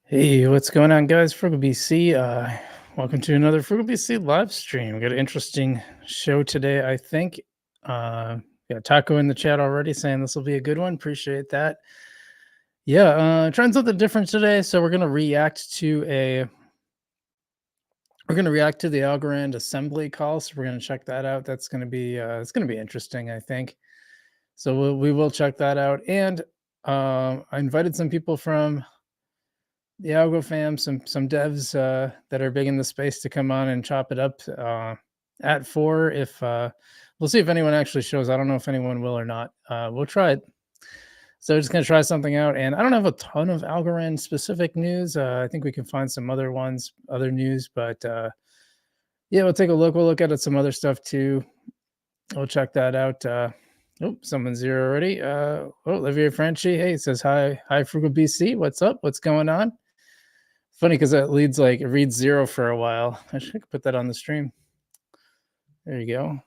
Hey, what's going on, guys? Frugal BC. Welcome to another Frugal BC live stream. We got an interesting show today, I think. Yeah, Taco in the chat already saying this will be a good one. Appreciate that. Yeah, trying something different today. So we're gonna react to the Algorand assembly call. So we're gonna check that out. That's gonna be it's gonna be interesting, I think. So we will check that out. And I invited some people from the Algo fam, some devs that are big in the space to come on and chop it up at 4. If we'll see if anyone actually shows. I don't know if anyone will or not. We'll try it. So we're just gonna try something out, and I don't have a ton of Algorand specific news. I think we can find some other news, but yeah, we'll take a look. We'll look at some other stuff too. We'll check that out. Oh, someone's here already. Olivier Franchi. Hey, it says hi, Frugal BC. What's up? What's going on? Funny because it reads 0 for a while. I should put that on the stream. There you go.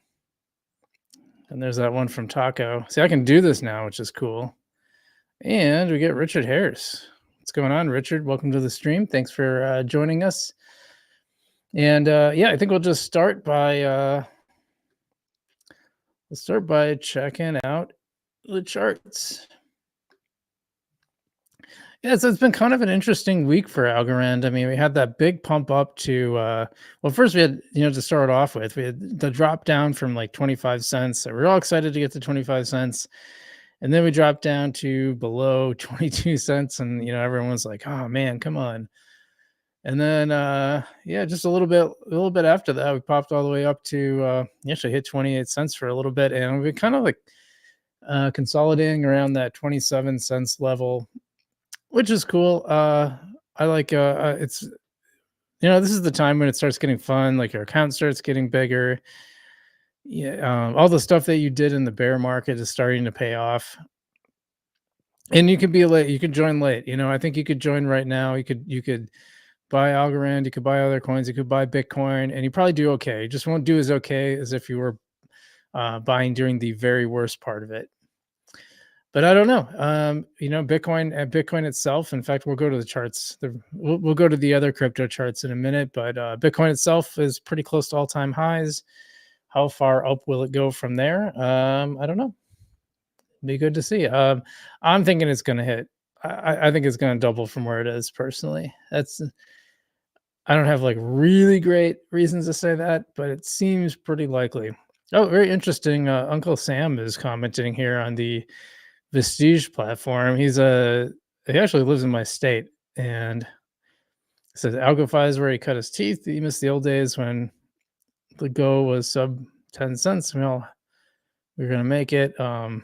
And there's that one from Taco. See, I can do this now, which is cool. And we get Richard Harris. What's going on, Richard? Welcome to the stream. Thanks for joining us. And yeah, I think we'll just start by checking out the charts. Yeah, so it's been kind of an interesting week for Algorand. I mean, we had that big pump up to well, first we had, to start off with, we had the drop down from like 25 cents. So we're all excited to get to 25 cents. And then we dropped down to below 22 cents. And everyone was like, oh man, come on. And then yeah, just a little bit after that, we popped all the way up to actually hit 28 cents for a little bit. And we kind of like consolidating around that 27 cents level, which is cool. I like it's this is the time when it starts getting fun, like your account starts getting bigger. Yeah, all the stuff that you did in the bear market is starting to pay off. And you could be late, you could join late. I think you could join right now. You could buy Algorand, you could buy other coins, you could buy Bitcoin, and you probably do okay. You just won't do as okay as if you were buying during the very worst part of it. But I don't know. Bitcoin itself. In fact, we'll go to the charts. We'll go to the other crypto charts in a minute. But Bitcoin itself is pretty close to all-time highs. How far up will it go from there? I don't know. Be good to see. I'm thinking it's going to hit. I think it's going to double from where it is. Personally, I don't have like really great reasons to say that, but it seems pretty likely. Oh, very interesting. Uncle Sam is commenting here on the Vestige platform. He actually lives in my state, and says AlgoFi is where he cut his teeth. He missed the old days when the Go was sub 10 cents. Well, we're gonna make it. Oh,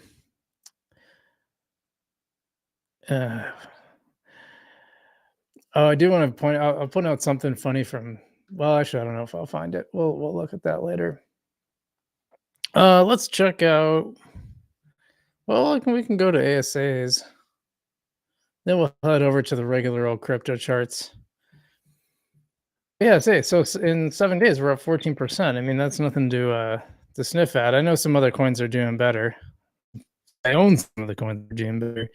I do want to point out. I'll point out something funny from. Well, actually, I don't know if I'll find it. We'll look at that later. Let's check out. Well, we can go to ASAs. Then we'll head over to the regular old crypto charts. Yeah, so in 7 days we're up 14%. I mean, that's nothing to sniff at. I know some other coins are doing better. I own some of the coins that are doing better.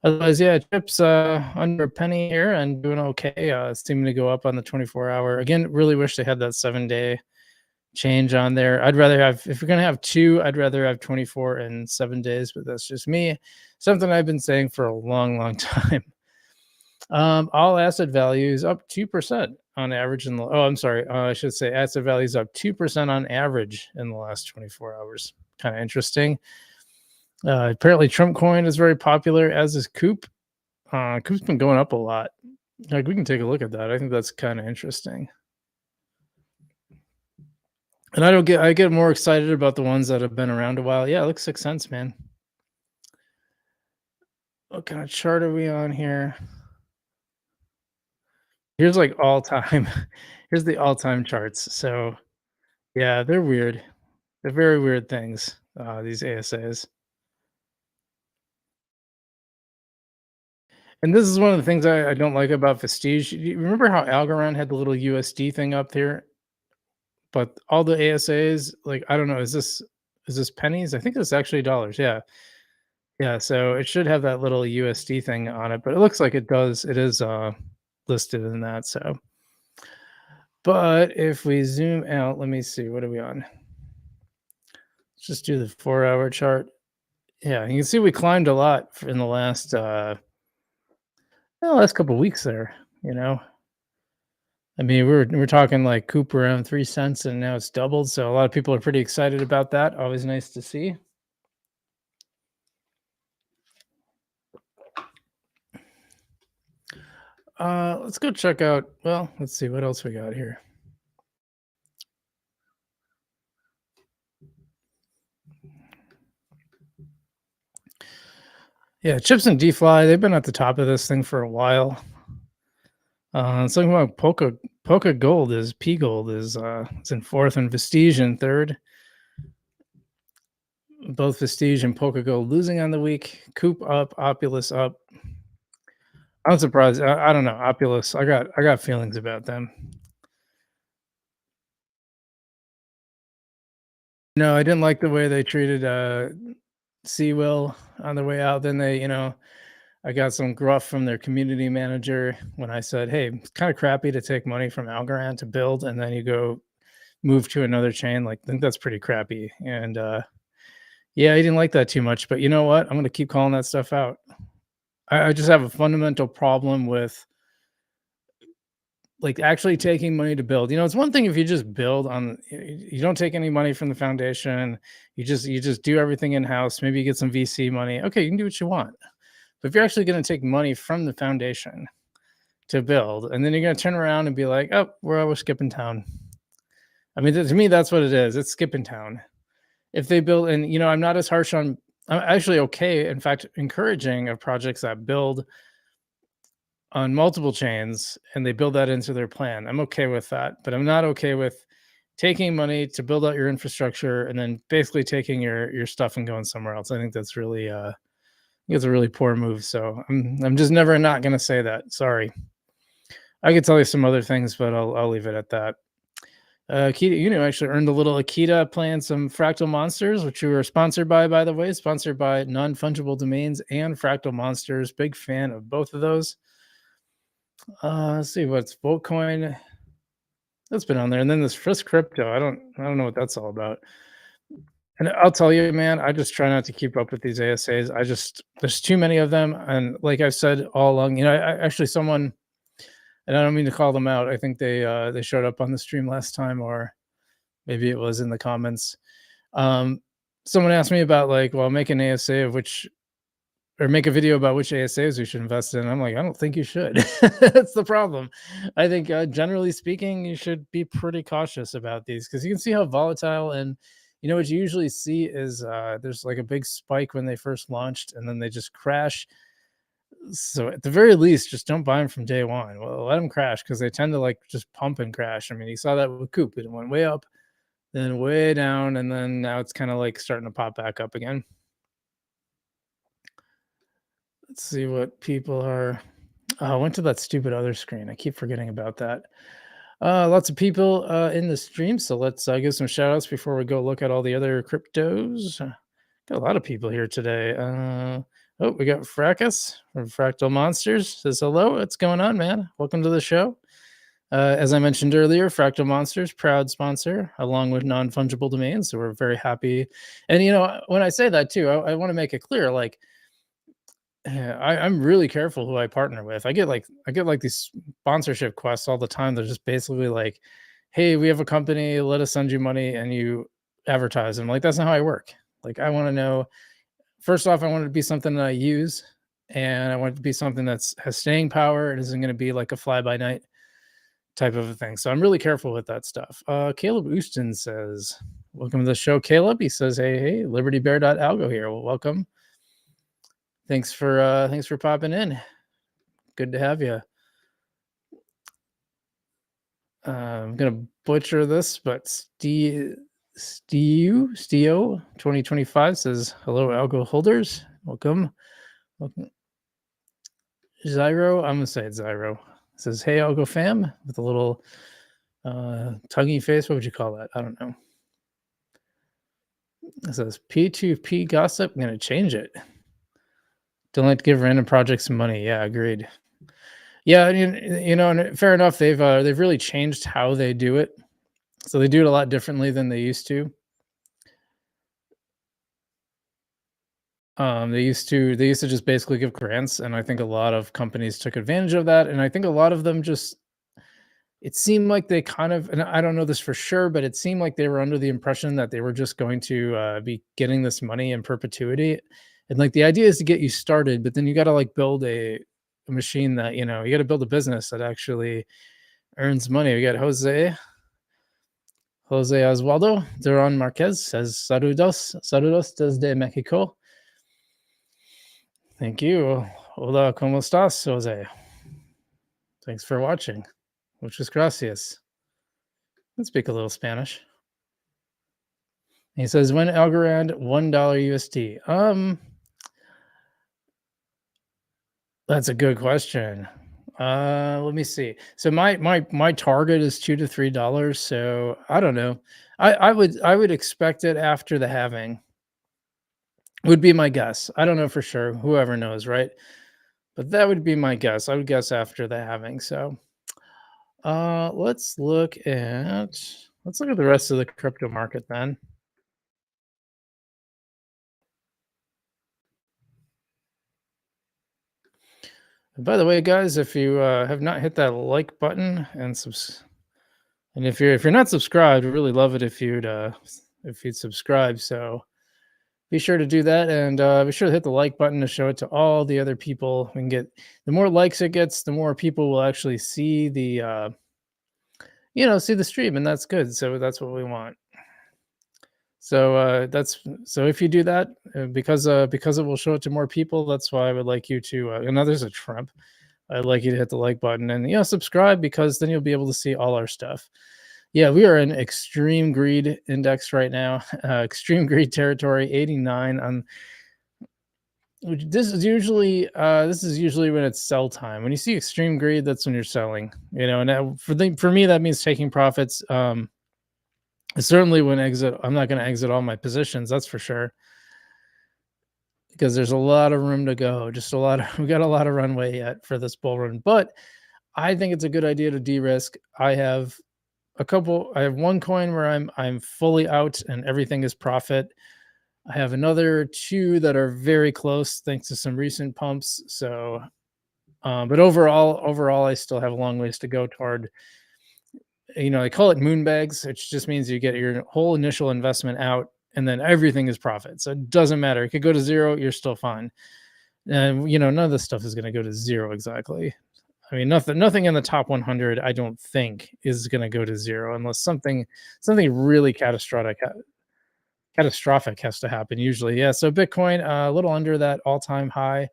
Otherwise, yeah, chips under a penny here and doing okay. It's seeming to go up on the 24-hour. Again, really wish they had that 7-day change on there. I'd rather have, if you're gonna have two, I'd rather have 24 and 7 days, but that's just me. Something I've been saying for a long time. All asset values up 2% on average in the, I should say asset values up 2% on average in the last 24 hours. Kind of interesting. Apparently Trump coin is very popular, as is Coop. Coop's been going up a lot. Like, we can take a look at that. I think that's kind of interesting. And I get more excited about the ones that have been around a while. Yeah, it looks 6 cents, man. What kind of chart are we on here? Here's like all time. Here's the all-time charts. So yeah, they're weird. They're very weird things, these ASAs. And this is one of the things I don't like about Vestige. You remember how Algorand had the little USD thing up here? But all the ASAs, like, I don't know, is this pennies? I think it's actually dollars. Yeah. Yeah, so it should have that little USD thing on it, but it looks like it does. It is listed in that. So, but if we zoom out, let me see, what are we on? Let's just do the 4-hour chart. Yeah, you can see we climbed a lot in the last couple weeks there. You know, I mean, we're talking like Coop around 3 cents, and now it's doubled. So a lot of people are pretty excited about that. Always nice to see. Let's go check out. Well, let's see what else we got here. Yeah, Chips and DeFi, they've been at the top of this thing for a while. Something about Polka Gold is P Gold is it's in fourth and Vestige in third. Both Vestige and Polka Gold losing on the week. Coop up, Opulus up. I'm surprised. I don't know. Opulus, I got feelings about them. No, I didn't like the way they treated Seawill on the way out. Then I got some gruff from their community manager when I said, "Hey, it's kind of crappy to take money from Algorand to build, and then you go move to another chain. Like, I think that's pretty crappy." And yeah, I didn't like that too much. But you know what? I'm gonna keep calling that stuff out. I just have a fundamental problem with like actually taking money to build. It's one thing if you just build on, you don't take any money from the foundation. You just do everything in house. Maybe you get some VC money. Okay, you can do what you want. But if you're actually going to take money from the foundation to build, and then you're going to turn around and be like, "Oh, we're skipping town." I mean, to me, that's what it is. It's skipping town. If they build, and I'm not as harsh on. I'm actually okay. In fact, encouraging of projects that build on multiple chains and they build that into their plan. I'm okay with that, but I'm not okay with taking money to build out your infrastructure and then basically taking your stuff and going somewhere else. I think that's really I think it's a really poor move. So I'm just never not gonna say that. Sorry. I could tell you some other things, but I'll leave it at that. Akita actually earned a little Akita playing some Fractal Monsters, which we were sponsored by the way, sponsored by Non-Fungible Domains and Fractal Monsters. Big fan of both of those. Let's see what's Voltcoin. That's been on there, and then this Frisk Crypto. I don't know what that's all about. And I'll tell you, man, I just try not to keep up with these ASAs. There's too many of them, and like I've said all along, actually someone, and I don't mean to call them out. I think they showed up on the stream last time, or maybe it was in the comments. Um, Someone asked me about like, well, make an ASA of which or make a video about which ASAs we should invest in. I'm like, I don't think you should. That's the problem. I think generally speaking, you should be pretty cautious about these because you can see how volatile, and what you usually see is there's like a big spike when they first launched and then they just crash. So at the very least, just don't buy them from day one. Well, let them crash because they tend to like just pump and crash. I mean, you saw that with Coop. It went way up, then way down, and then now it's kind of like starting to pop back up again. Let's see what people are. I went to that stupid other screen. I keep forgetting about that. Lots of people in the stream, so let's give some shout outs before we go look at all the other cryptos. Got a lot of people here today. Oh, we got Fracas from Fractal Monsters. Says hello. What's going on, man? Welcome to the show. As I mentioned earlier, Fractal Monsters, proud sponsor, along with Non-Fungible Domains. So we're very happy. And when I say that too, I want to make it clear, like, yeah, I'm really careful who I partner with. I get like these sponsorship quests all the time. They're just basically like, "Hey, we have a company. Let us send you money, and you advertise." I'm like, that's not how I work. Like, I want to know. First off, I want it to be something that I use, and I want it to be something has staying power and isn't going to be like a fly by night type of a thing. So I'm really careful with that stuff. Caleb Houston says, "Welcome to the show, Caleb." He says, "Hey, LibertyBear.algo here." Well, welcome. Thanks for popping in. Good to have you. I'm gonna butcher this, but Steo 2025 says hello, algo holders. Welcome. Welcome. Zyro, I'm gonna say it Zyro. Says hey algo fam with a little tuggy face. What would you call that? I don't know. It says P2P gossip. I'm gonna change it. Don't like to give random projects some money. Yeah, agreed. Yeah, and fair enough. They've really changed how they do it. So they do it a lot differently than they used to. They used to just basically give grants, and I think a lot of companies took advantage of that. And I think a lot of them just it seemed like they kind of, and I don't know this for sure, but it seemed like they were under the impression that they were just going to be getting this money in perpetuity. And like the idea is to get you started, but then you got to like build a machine that you got to build a business that actually earns money. We got Jose Osvaldo Duran Marquez says saludos desde Mexico. Thank you. Hola, ¿cómo estás, Jose? Thanks for watching. Muchas gracias. Let's speak a little Spanish. He says, when Algorand $1 USD. That's a good question. Let me see. So my target is $2 to $3. So I don't know. I would expect it after the halving. Would be my guess. I don't know for sure. Whoever knows, right? But that would be my guess. I would guess after the halving. So let's look at the rest of the crypto market then. And by the way, guys, if you have not hit that like button and if you're not subscribed, we'd really love it if you'd subscribe. So be sure to do that, and be sure to hit the like button to show it to all the other people. We can get the more likes it gets, the more people will actually see the stream, and that's good. So that's what we want. So if you do that, because it will show it to more people. That's why I would like you to. And now there's a Trump. I'd like you to hit the like button and subscribe, because then you'll be able to see all our stuff. Yeah, we are in extreme greed index right now. Extreme greed territory, 89 on. This is usually when it's sell time. When you see extreme greed, that's when you're selling. And for me, that means taking profits. Certainly when exit, I'm not going to exit all my positions. That's for sure, because there's a lot of room to go. We got a lot of runway yet for this bull run. But I think it's a good idea to de-risk. I have one coin where I'm fully out and everything is profit. I have another two that are very close thanks to some recent pumps. So, but overall, I still have a long ways to go toward. They call it moon bags, which just means you get your whole initial investment out, and then everything is profit. So it doesn't matter. It could go to zero, you're still fine. And none of this stuff is going to go to zero exactly. I mean, nothing in the top 100, I don't think, is going to go to zero unless something really catastrophic has to happen. Usually, yeah. So Bitcoin, a little under that all-time high,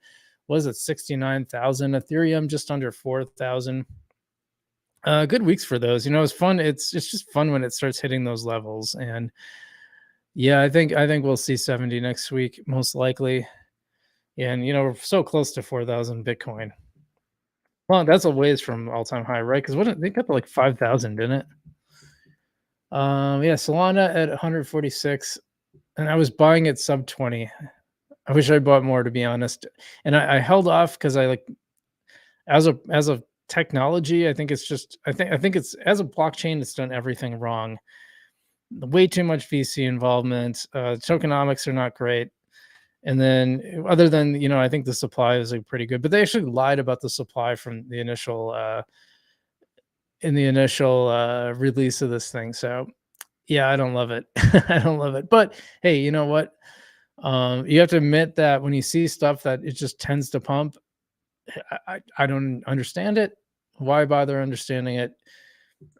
was at 69,000. Ethereum just under 4,000. Good weeks for those. It's fun. It's just fun when it starts hitting those levels. And yeah, I think we'll see 70 next week, most likely. And we're so close to 4,000 Bitcoin. Well, that's a ways from all-time high, right? Because what they got to like 5,000, didn't it? Yeah, Solana at 146, and I was buying it sub 20. I wish I bought more, to be honest. And I held off because I like as a technology, I think it's as a blockchain, it's done everything wrong. Way too much VC involvement. Tokenomics are not great. And then other than, I think the supply is like pretty good, but they actually lied about the supply from the initial release of this thing. So yeah, I don't love it. I don't love it. But hey, you know what? You have to admit that when you see stuff that it just tends to pump, I don't understand it. Why bother understanding it?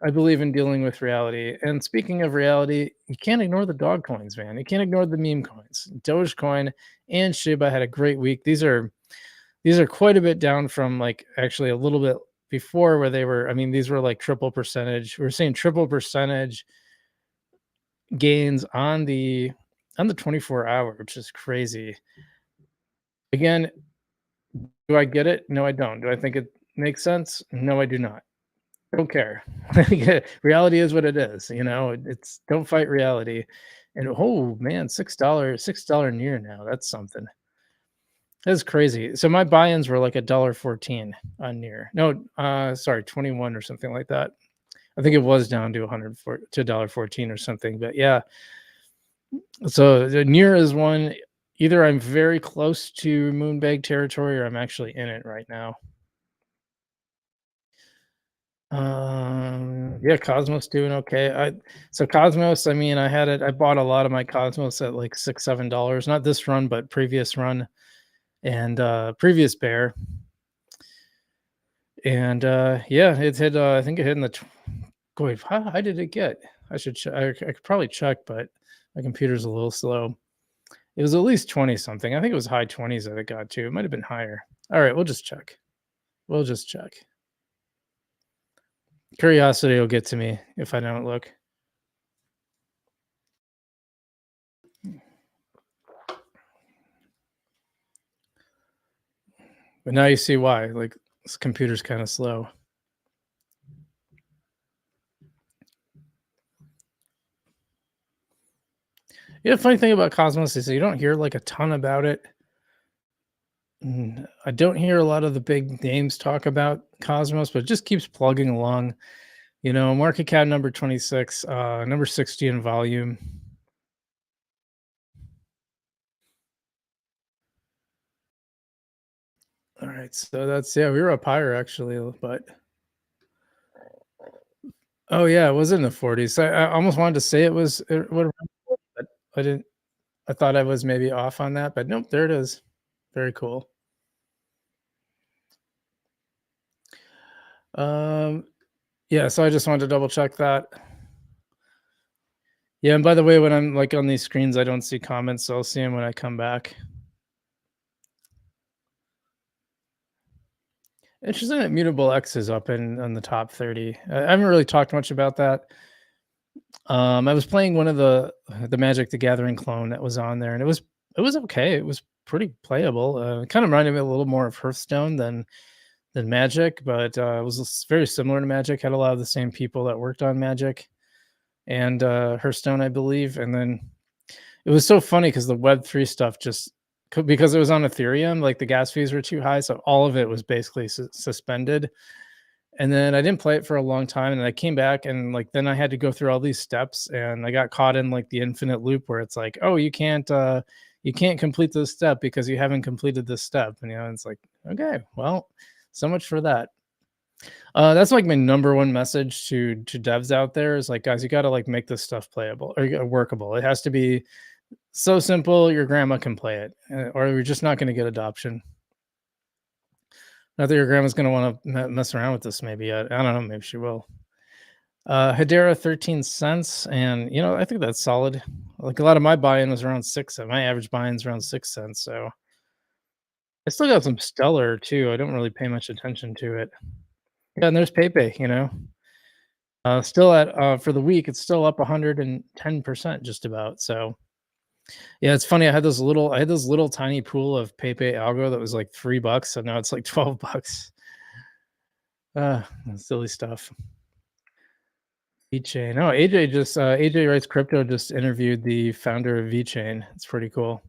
I believe in dealing with reality. And speaking of reality, you can't ignore the dog coins, man. You can't ignore the meme coins. Dogecoin and Shiba had a great week. These are quite a bit down from like actually a little bit before where they were. I mean, these were like triple percentage. We're seeing triple percentage gains on the 24 hour, which is crazy. Again, do I get it? No, I don't. Do I think it makes sense? No, I do not. Don't care. Reality is what it is. It's don't fight reality. And oh man, $6 near now. That's something. That's crazy. So my buy-ins were like a dollar 14 on near. No, sorry, 21 or something like that. I think it was down to 100 for to $1.14 or something. But yeah, so the near is one. Either I'm very close to moonbag territory or I'm actually in it right now. Yeah, Cosmos doing okay. So Cosmos, I mean, I had it. I bought a lot of my Cosmos at like $6, $7. Not this run, but previous run and previous bear. And yeah, it hit. I think it hit in the. Wait, how high did it get? I should. I could probably check, but my computer's a little slow. It was at least 20 something. I think it was high 20s that it got to. It might have been higher. All right, we'll just check. We'll just check. Curiosity will get to me if I don't look. But now you see why. Like this computer's kind of slow. Yeah, the funny thing about Cosmos is you don't hear like a ton about it. I don't hear a lot of the big names talk about Cosmos, but it just keeps plugging along. You know, market cap number 26, number 60 in volume. All right, so that's yeah, we were up higher actually, but oh yeah, it was in the 40s. I almost wanted to say it would, but I didn't. I thought I was maybe off on that, but nope, there it is. Very cool. Um, yeah, so I just wanted to double check that. Yeah, and by the way, when I'm like on these screens, I don't see comments, so I'll see them when I come back. Interesting that Mutable X is up in on the top 30. I haven't really talked much about that. I was playing one of the Magic the Gathering clone that was on there, and it was okay. It was pretty playable. It kind of reminded me a little more of Hearthstone than Magic, but it was very similar to Magic. Had a lot of the same people that worked on Magic and Hearthstone, I believe. And then it was so funny because the Web3 stuff just because it was on Ethereum, like the gas fees were too high, so all of it was basically suspended. And then I didn't play it for a long time, and I came back and like then I had to go through all these steps, and I got caught in like the infinite loop where it's like, oh, you can't complete this step because you haven't completed this step, and it's like, okay, well, so much for that. That's like my number one message to devs out there is like, guys, you got to like make this stuff playable or workable. It has to be so simple your grandma can play it, or you're just not going to get adoption. Not that your grandma's going to want to mess around with this. Maybe I don't know. Maybe she will. Hedera 13 cents, and I think that's solid. Like a lot of my buy-in was around 6 cents. My average buy-in's around 6 cents, so I still got some stellar too. I don't really pay much attention to it. Yeah, and there's Pepe. Still at for the week, it's still up 110% just about. So yeah, it's funny. I had this little tiny pool of Pepe algo that was like $3, so now it's like $12. Silly stuff. VeChain. Oh, AJ writes crypto just interviewed the founder of VeChain. It's pretty cool.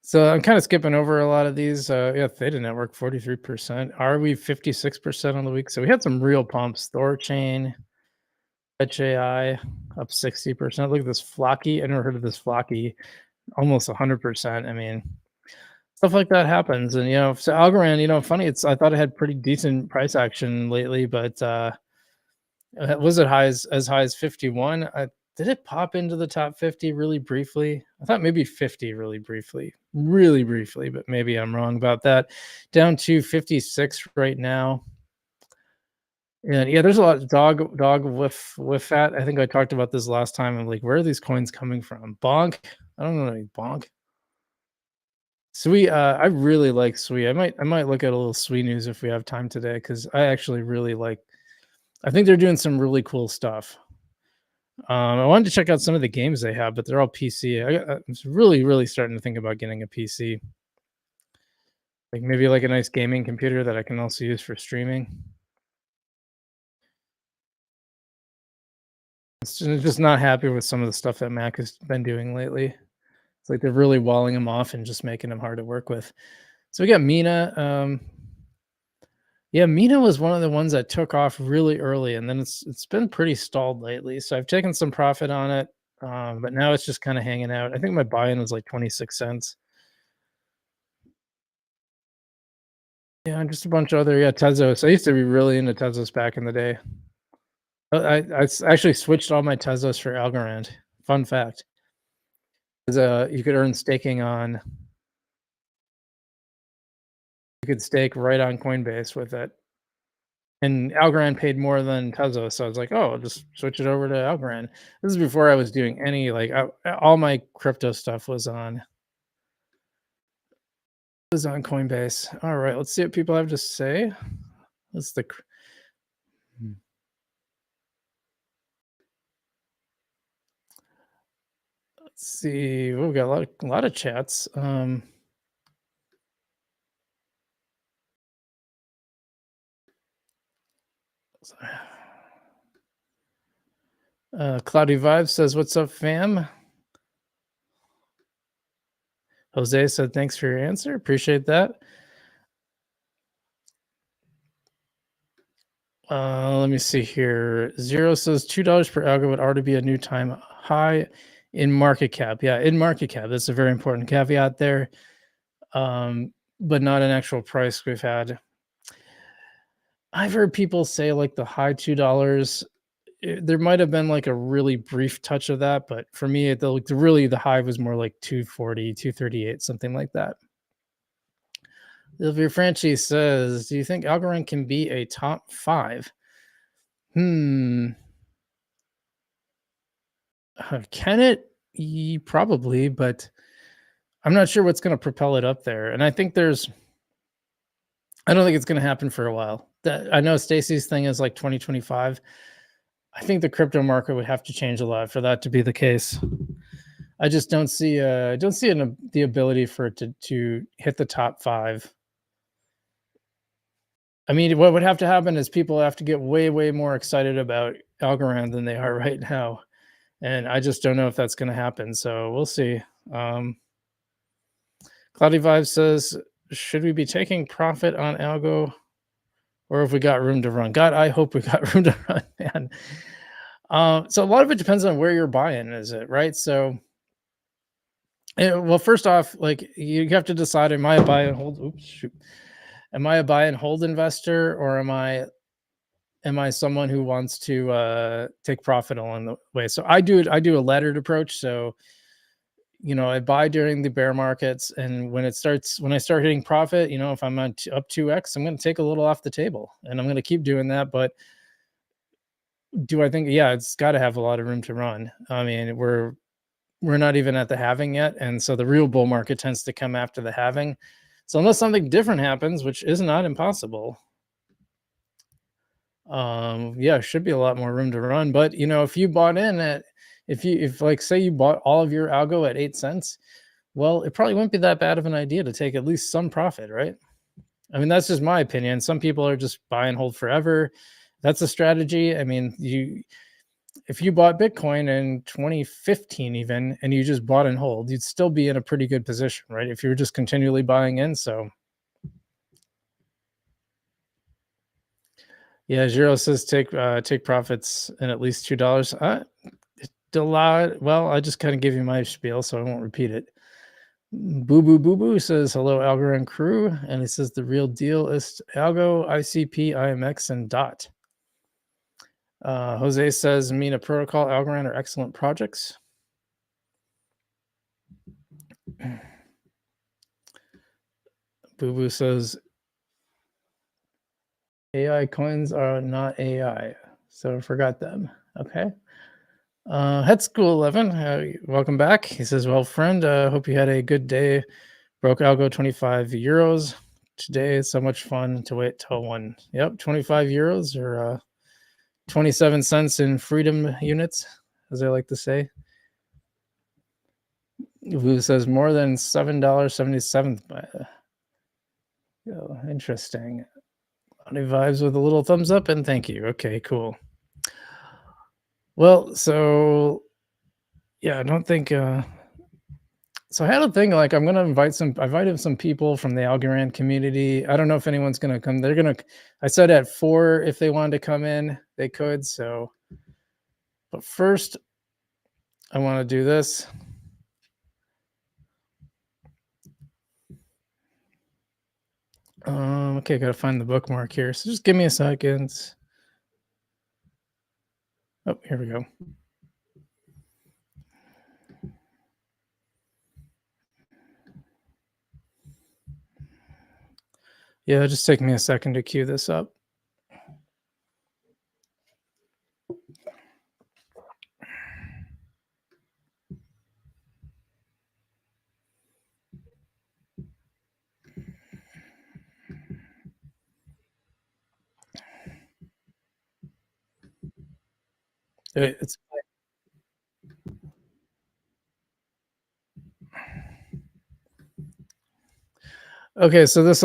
So I'm kind of skipping over a lot of these. Yeah, Theta Network 43%. Are we 56% on the week? So we had some real pumps. Thorchain, Fetch AI up 60%. Look at this Flocky. I never heard of this Flocky. Almost 100%. I mean, stuff like that happens. And so Algorand, funny. I thought it had pretty decent price action lately, but was it as high as 51? Did it pop into the top 50 really briefly? I thought maybe 50 really briefly, but maybe I'm wrong about that. Down to 56 right now. And yeah, there's a lot of dog with fat. I think I talked about this last time. I'm like, where are these coins coming from? Bonk. I don't know any bonk. Sweet. I really like Sweet. I might look at a little Sweet news if we have time today because I actually really like. I think they're doing some really cool stuff. I wanted to check out some of the games they have, but they're all PC. I'm really starting to think about getting a PC, like maybe like a nice gaming computer that I can also use for streaming. Just not happy with some of the stuff that Mac has been doing lately. It's like they're really walling them off and just making them hard to work with. So we got Mina. Yeah, Mina was one of the ones that took off really early, and then it's been pretty stalled lately. So I've taken some profit on it, but now it's just kind of hanging out. I think my buy-in was like 26 cents. Yeah, and just a bunch of other Tezos. I used to be really into Tezos back in the day. Actually switched all my Tezos for Algorand. Fun fact is you could earn staking on you could stake right on Coinbase with it. And Algorand paid more than Tezos, so I was like, "Oh, I'll just switch it over to Algorand." This is before I was doing any like all my crypto stuff was on Coinbase. All right, let's see what people have to say. Let's the hmm, let's see. Oh, we got a lot of chats. Cloudy Vibe says, "What's up, fam?" Jose said, "Thanks for your answer. Appreciate that." Let me see here. Zero says $2 per algo would already be a new time high in market cap. Yeah, in market cap. That's a very important caveat there. But not an actual price we've had. I've heard people say like the high $2. There might have been like a really brief touch of that, but for me, the high was more like 240, 238, something like that. Sylvia Franchi says, "Do you think Algorand can be a top 5?" Hmm. Can it? Probably, but I'm not sure what's going to propel it up there. And I don't think it's going to happen for a while. I know Stacy's thing is like 2025. I think the crypto market would have to change a lot for that to be the case. I just don't see the ability for it to hit the top 5. I mean, what would have to happen is people have to get way, way more excited about Algorand than they are right now. And I just don't know if that's going to happen. So we'll see. Um, Cloudy Vibe says, "Should we be taking profit on Algo or if we got room to run?" God, I hope we got room to run, man. So a lot of it depends on where you're buying, is it right? So, well, first off, like you have to decide: am I a buy and hold? Oops, shoot. Am I a buy and hold investor, or am I someone who wants to take profit along the way? So I do a laddered approach. So I buy during the bear markets, and when I start hitting profit, if I'm on up 2x, I'm going to take a little off the table, and I'm going to keep doing that. But do I think, yeah, it's got to have a lot of room to run. I mean, we're not even at the halving yet, and so the real bull market tends to come after the halving. So unless something different happens, which is not impossible, yeah, should be a lot more room to run. But if you bought in at if like say you bought all of your algo at 8 cents, well, it probably wouldn't be that bad of an idea to take at least some profit, right? I mean, that's just my opinion. Some people are just buy and hold forever. That's a strategy. I mean, if you bought Bitcoin in 2015 even and you just bought and hold, you'd still be in a pretty good position, right? If you were just continually buying in. So yeah, Zero says take profits and at least $2. Well, I just kind of give you my spiel, so I won't repeat it. Boo Boo says hello, Algorand crew, and he says the real deal is Algo, ICP, IMX, and DOT. Jose says Mina Protocol, Algorand are excellent projects. Boo Boo says AI coins are not AI, so I forgot them. Okay. Head School 11, welcome back. He says, "Well, friend, hope you had a good day. Broke algo 25 euros today. It's so much fun to wait till 1. Yep, 25 euros or 27 cents in freedom units, as I like to say." Who says more than $7.77? Interesting. Any vibes with a little thumbs up and thank you. Okay, cool. Well, so yeah, I don't think So I had a thing like I'm gonna I invited some people from the Algorand community. I don't know if anyone's gonna come. I said at 4 if they wanted to come in, they could. So, but first I want to do this. Okay, gotta find the bookmark here. So just give me a second. Oh, here we go. Yeah, just take me a second to queue this up. It's okay. So this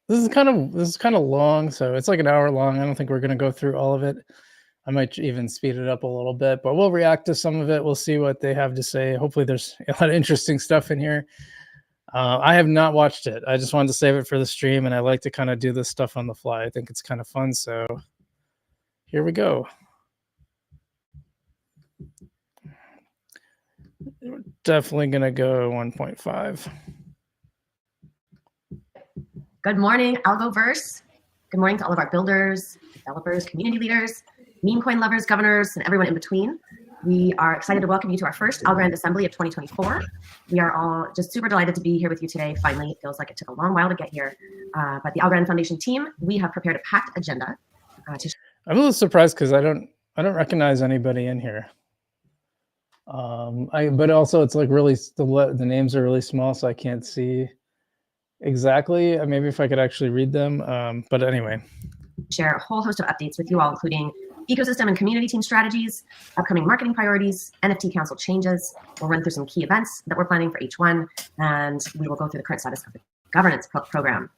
is kind of long. So it's like an hour long. I don't think we're gonna go through all of it. I might even speed it up a little bit, but we'll react to some of it. We'll see what they have to say. Hopefully, there's a lot of interesting stuff in here. I have not watched it. I just wanted to save it for the stream, and I like to kind of do this stuff on the fly. I think it's kind of fun. So here we go. We're definitely going to go 1.5. Good morning, Algoverse. Good morning to all of our builders, developers, community leaders, meme coin lovers, governors, and everyone in between. We are excited to welcome you to our first Algorand Assembly of 2024. We are all just super delighted to be here with you today. Finally, it feels like it took a long while to get here. But the Algorand Foundation team, we have prepared a packed agenda. I'm a little surprised because I don't recognize anybody in here. But also it's like really the names are really small, so I can't see exactly. Maybe if I could actually read them. But anyway, share a whole host of updates with you all, including ecosystem and community team strategies, upcoming marketing priorities, NFT council changes. We'll run through some key events that we're planning for each one, and we will go through the current status of the governance program.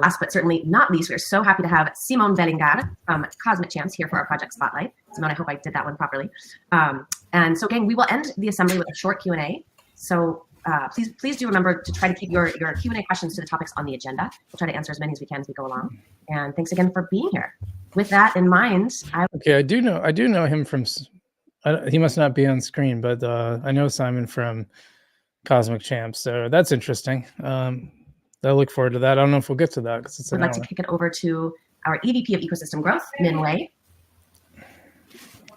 Last but certainly not least, we're so happy to have Simone Bellinger from Cosmic Champs here for our project spotlight. Simone, I hope I did that one properly. And so, gang, we will end the assembly with a short Q&A. So please do remember to try to keep your Q&A questions to the topics on the agenda. We'll try to answer as many as we can as we go along. And thanks again for being here. With that in mind, I do know him from. He must not be on screen, but I know Simon from Cosmic Champs, so that's interesting. I look forward to that. I don't know if we'll get to that because it's an hour. I'd like to kick it over to our EVP of Ecosystem Growth, Min Wei.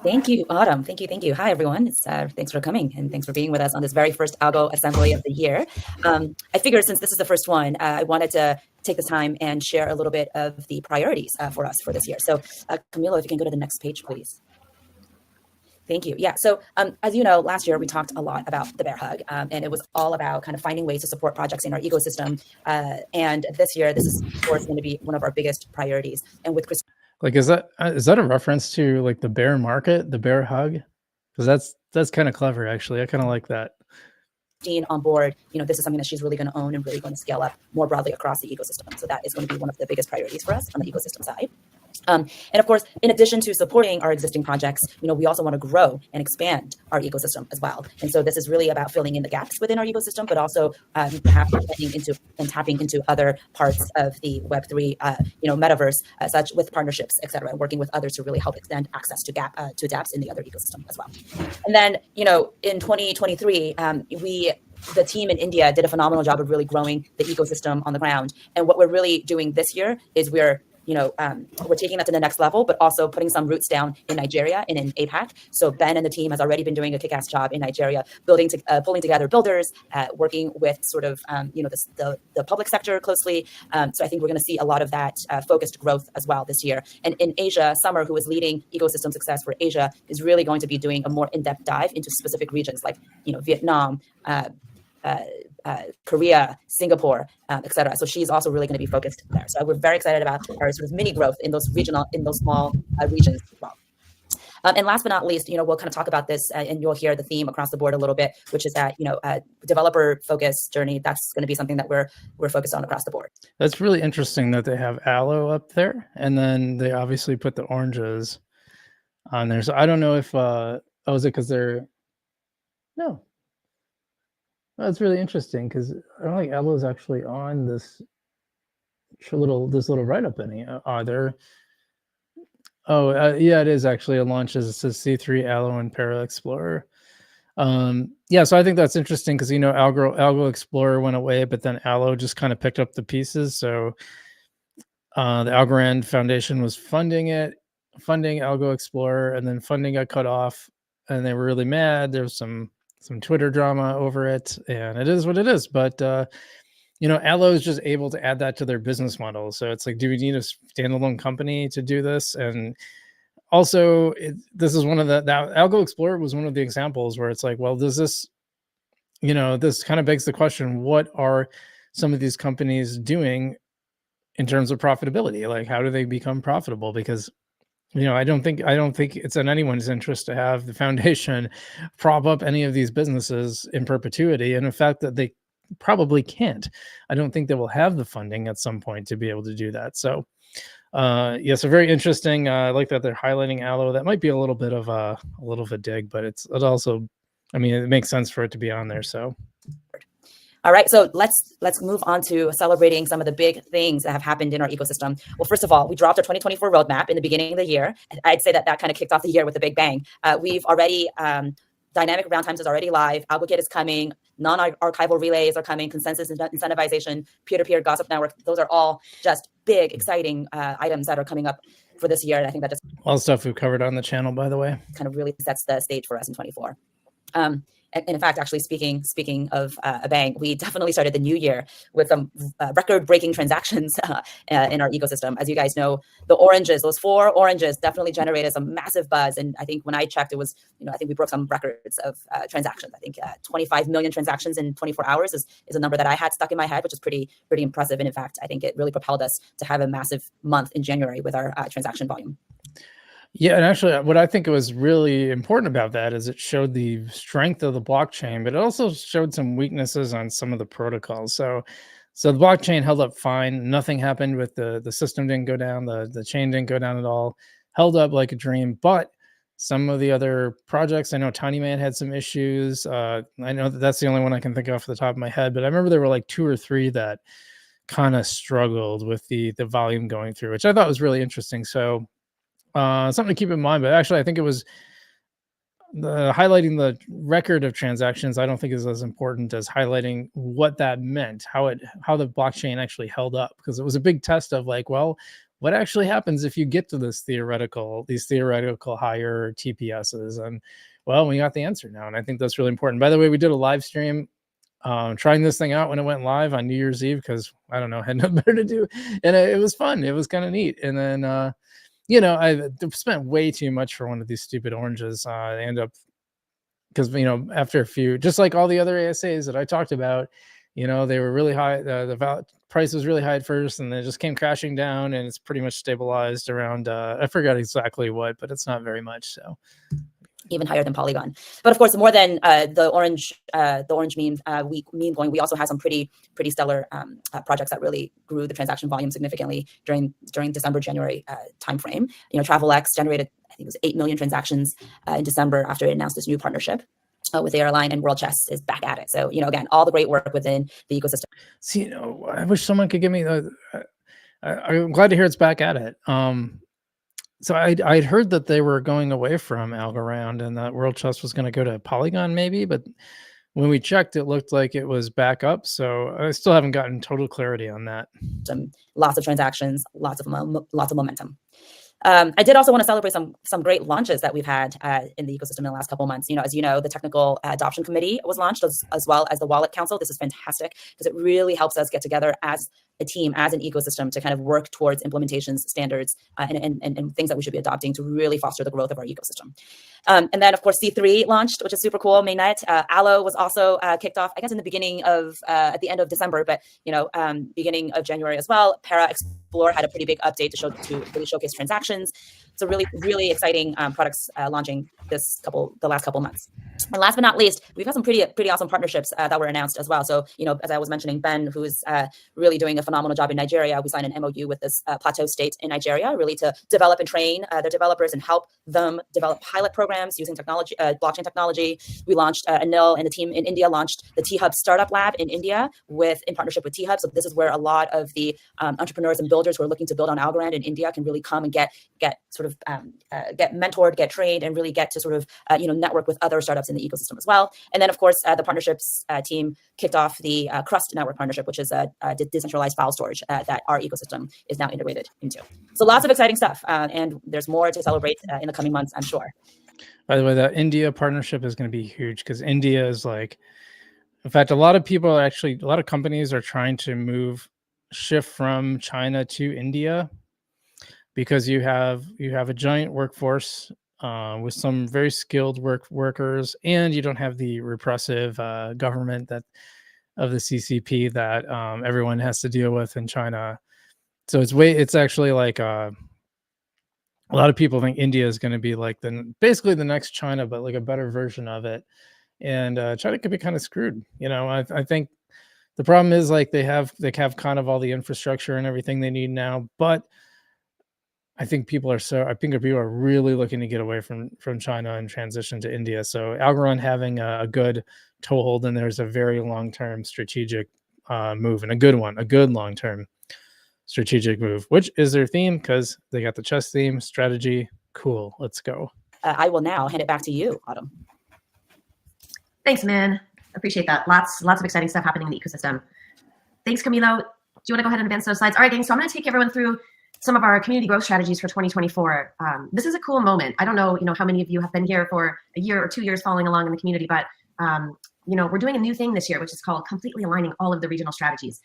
Thank you, Autumn. Thank you. Hi, everyone. Thanks for coming and thanks for being with us on this very first Algo Assembly of the year. I figured since this is the first one, I wanted to take the time and share a little bit of the priorities for us for this year. So Camilo, if you can go to the next page, please. Thank you. Yeah. So as you know, last year we talked a lot about the bear hug, and it was all about kind of finding ways to support projects in our ecosystem. And this year, this is of course going to be one of our biggest priorities. And with Chris. Like, is that a reference to like the bear market, the bear hug? Because that's kind of clever, actually. I kind of like that. On board, this is something that she's really going to own and really going to scale up more broadly across the ecosystem. So that is going to be one of the biggest priorities for us on the ecosystem side. And of course, in addition to supporting our existing projects, we also want to grow and expand our ecosystem as well. And so this is really about filling in the gaps within our ecosystem, but also perhaps tapping into other parts of the Web3, metaverse, such with partnerships, et cetera, and working with others to really help extend access to dApps in the other ecosystem as well. And then, in 2023, the team in India did a phenomenal job of really growing the ecosystem on the ground. And what we're really doing this year is we're taking that to the next level, but also putting some roots down in Nigeria and in APAC. So Ben and the team has already been doing a kick-ass job in Nigeria, pulling together builders, working with sort of, the public sector closely. So I think we're going to see a lot of that focused growth as well this year. And in Asia, Summer, who is leading ecosystem success for Asia, is really going to be doing a more in-depth dive into specific regions like, Vietnam, Korea, Singapore, et cetera. So she's also really going to be focused there. So we're very excited about our sort of mini growth in those small regions as well. And last but not least, we'll kind of talk about this and you'll hear the theme across the board a little bit, which is that, developer focus journey. That's going to be something that we're focused on across the board. That's really interesting that they have aloe up there. And then they obviously put the oranges on there. So I don't know if, is it because no. That's really interesting because I don't think Allo is actually on this little write-up any. Are there? Oh, yeah, it is actually a launch as it says C3 Allo and Para Explorer. Yeah, so I think that's interesting because Algo Explorer went away, but then Allo just kind of picked up the pieces. So the Algorand Foundation was funding Algo Explorer, and then funding got cut off, and they were really mad. There was some Twitter drama over it, and it is what it is. But Allo is just able to add that to their business model. So it's like, do we need a standalone company to do this? And also, this is one of the Algo Explorer was one of the examples where it's like, well, does this, this kind of begs the question: what are some of these companies doing in terms of profitability? Like, how do they become profitable? Because I don't think it's in anyone's interest to have the foundation prop up any of these businesses in perpetuity, and the fact that they probably can't. I don't think they will have the funding at some point to be able to do that. So yeah, so very interesting. I like that they're highlighting Allo. That might be a little bit of a dig, but it also, I mean, it makes sense for it to be on there. So all right, so let's move on to celebrating some of the big things that have happened in our ecosystem. Well, first of all, we dropped our 2024 roadmap in the beginning of the year. I'd say that kind of kicked off the year with a big bang. We've already dynamic round times is already live. Algokit is coming. Non-archival relays are coming. Consensus incentivization, peer-to-peer gossip network. Those are all just big, exciting items that are coming up for this year. And I think that just all stuff we've covered on the channel, by the way, kind of really sets the stage for us in 24. And in fact, actually speaking of a bang, we definitely started the new year with some record-breaking transactions in our ecosystem. As you guys know, those 4 oranges definitely generated some massive buzz. And I think when I checked, it was, I think we broke some records of transactions. I think 25 million transactions in 24 hours is a number that I had stuck in my head, which is pretty impressive. And in fact, I think it really propelled us to have a massive month in January with our transaction volume. Yeah, and actually, what I think was really important about that is it showed the strength of the blockchain, but it also showed some weaknesses on some of the protocols. So the blockchain held up fine. Nothing happened with the system didn't go down, the chain didn't go down at all. Held up like a dream. But some of the other projects, I know Tiny Man had some issues. I know that's the only one I can think of off the top of my head, but I remember there were like 2 or 3 that kind of struggled with the volume going through, which I thought was really interesting. So something to keep in mind, but actually I think it was highlighting the record of transactions. I don't think is as important as highlighting what that meant, how the blockchain actually held up, because it was a big test of like, well, what actually happens if you get to these theoretical higher TPSs? And well, we got the answer now, and I think that's really important. By the way, we did a live stream trying this thing out when it went live on New Year's Eve, because I don't know, had nothing better to do, and it was fun. It was kind of neat. And then I spent way too much for one of these stupid oranges. They end up, because after a few, just like all the other ASAs that I talked about, they were really high. The price was really high at first, and then it just came crashing down, and it's pretty much stabilized around. I forgot exactly what, but it's not very much. So even higher than Polygon. But of course, more than the orange meme going, we also had some pretty stellar projects that really grew the transaction volume significantly during December, January timeframe. TravelX generated, I think it was 8 million transactions in December after it announced this new partnership with the airline, and World Chess is back at it. So, again, all the great work within the ecosystem. See, I wish someone could give me I'm glad to hear it's back at it. So I'd heard that they were going away from Algorand and that World Chess was going to go to Polygon maybe, but when we checked, it looked like it was back up. So I still haven't gotten total clarity on that. Lots of transactions, lots of momentum. I did also want to celebrate some great launches that we've had in the ecosystem in the last couple of months. As you know, the Technical Adoption Committee was launched, as well as the Wallet Council. This is fantastic because it really helps us get together as a team, as an ecosystem, to kind of work towards implementations, standards, and things that we should be adopting to really foster the growth of our ecosystem. And then, of course, C3 launched, which is super cool, mainnet. Allo was also kicked off, I guess, in the beginning of, at the end of December, but, beginning of January as well. Para Explorer had a pretty big update to really showcase transactions. So really, really exciting products launching the last couple months. And last but not least, we've had some pretty awesome partnerships that were announced as well. So, as I was mentioning, Ben, who is really doing a phenomenal job in Nigeria. We signed an MOU with this plateau state in Nigeria, really to develop and train their developers and help them develop pilot programs using technology, blockchain technology. We launched Anil and the team in India launched the T-Hub Startup Lab in India in partnership with T-Hub. So this is where a lot of the entrepreneurs and builders who are looking to build on Algorand in India can really come and get mentored, get trained, and really get to sort of network with other startups in the ecosystem as well. And then of course the partnerships team kicked off the Crust Network partnership, which is a decentralized file storage that our ecosystem is now integrated into. So lots of exciting stuff, and there's more to celebrate in the coming months, I'm sure. By the way, that India partnership is going to be huge because India is like, in fact, a lot of companies are trying to shift from China to India because you have a giant workforce with some very skilled workers, and you don't have the repressive government of the CCP that everyone has to deal with in China. So it's actually like a lot of people think India is going to be like basically the next China, but like a better version of it. And China could be kind of screwed. I think the problem is like they have kind of all the infrastructure and everything they need now, but I think people are really looking to get away from China and transition to India. So Algorand having a good toehold, and there's a very long-term strategic move, and a good long-term strategic move, which is their theme because they got the chess theme strategy. Cool. Let's go. I will now hand it back to you, Autumn. Thanks, Min. Appreciate that. Lots of exciting stuff happening in the ecosystem. Thanks, Camilo. Do you want to go ahead and advance those slides? All right, gang. So I'm going to take everyone through some of our community growth strategies for 2024. This is a cool moment. I don't know, how many of you have been here for a year or 2 years following along in the community, but we're doing a new thing this year, which is called completely aligning all of the regional strategies.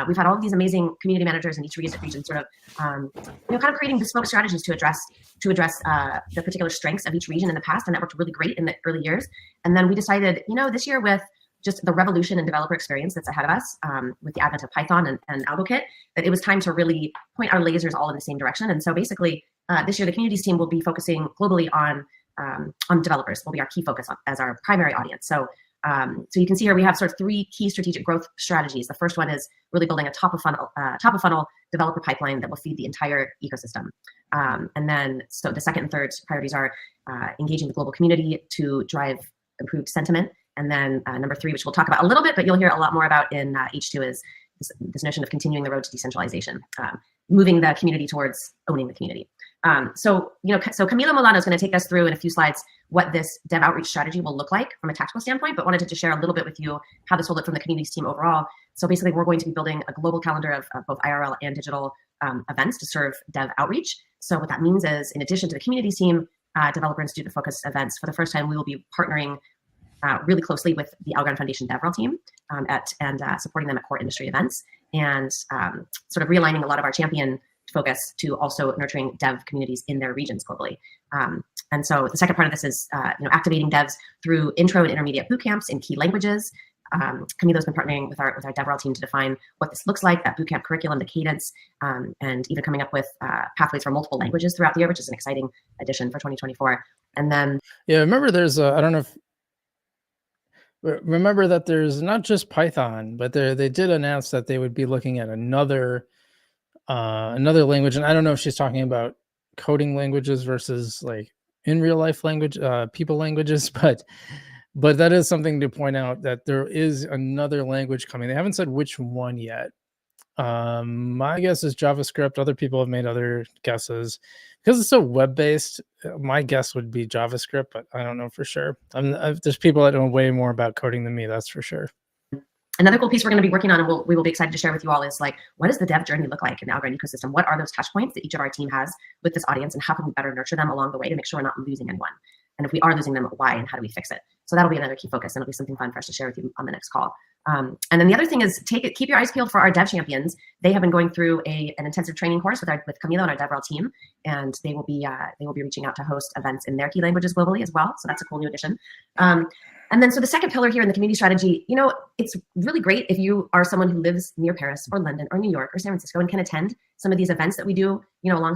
We've had all of these amazing community managers in each region sort of, kind of creating bespoke strategies to address the particular strengths of each region in the past, and that worked really great in the early years. And then we decided, this year with just the revolution in developer experience that's ahead of us with the advent of Python and AlgoKit, that it was time to really point our lasers all in the same direction. And so basically, this year the communities team will be focusing globally on developers. Will be our key focus as our primary audience. So you can see here we have sort of 3 key strategic growth strategies. The first one is really building a top of funnel developer pipeline that will feed the entire ecosystem. And then so the second and third priorities are engaging the global community to drive improved sentiment. And then number 3, which we'll talk about a little bit, but you'll hear a lot more about in H2, is this notion of continuing the road to decentralization, moving the community towards owning the community. So Camilo Milano is going to take us through in a few slides what this dev outreach strategy will look like from a tactical standpoint, but wanted to just share a little bit with you how this will look from the communities team overall. So basically, we're going to be building a global calendar of both IRL and digital events to serve dev outreach. So what that means is, in addition to the communities team, developer and student focused events, for the first time, we will be partnering really closely with the Algorand Foundation DevRel team and supporting them at core industry events, and sort of realigning a lot of our champion focus to also nurturing dev communities in their regions globally. And so the second part of this is activating devs through intro and intermediate boot camps in key languages. Camilo's been partnering with our DevRel team to define what this looks like, that bootcamp curriculum, the cadence, and even coming up with pathways for multiple languages throughout the year, which is an exciting addition for 2024. And then remember there's remember that there's not just Python, but they did announce that they would be looking at another language, and I don't know if she's talking about coding languages versus like in real life language, people languages, but that is something to point out, that there is another language coming. They haven't said which one yet. My guess is JavaScript. Other people have made other guesses. Because it's so web-based, my guess would be JavaScript, but I don't know for sure. There's people that know way more about coding than me, that's for sure. Another cool piece we're going to be working on, and we will be excited to share with you all, is like, what does the dev journey look like in the Algorand ecosystem? What are those touch points that each of our team has with this audience, and how can we better nurture them along the way to make sure we're not losing anyone? And if we are losing them, why, and how do we fix it? So that'll be another key focus, and it'll be something fun for us to share with you on the next call. And then the other thing is keep your eyes peeled for our dev champions. They have been going through an intensive training course with Camilo and our DevRel team, and they will be reaching out to host events in their key languages globally as well. So that's a cool new addition. And then so the second pillar here in the community strategy, it's really great if you are someone who lives near Paris or London or New York or San Francisco and can attend some of these events that we do, along.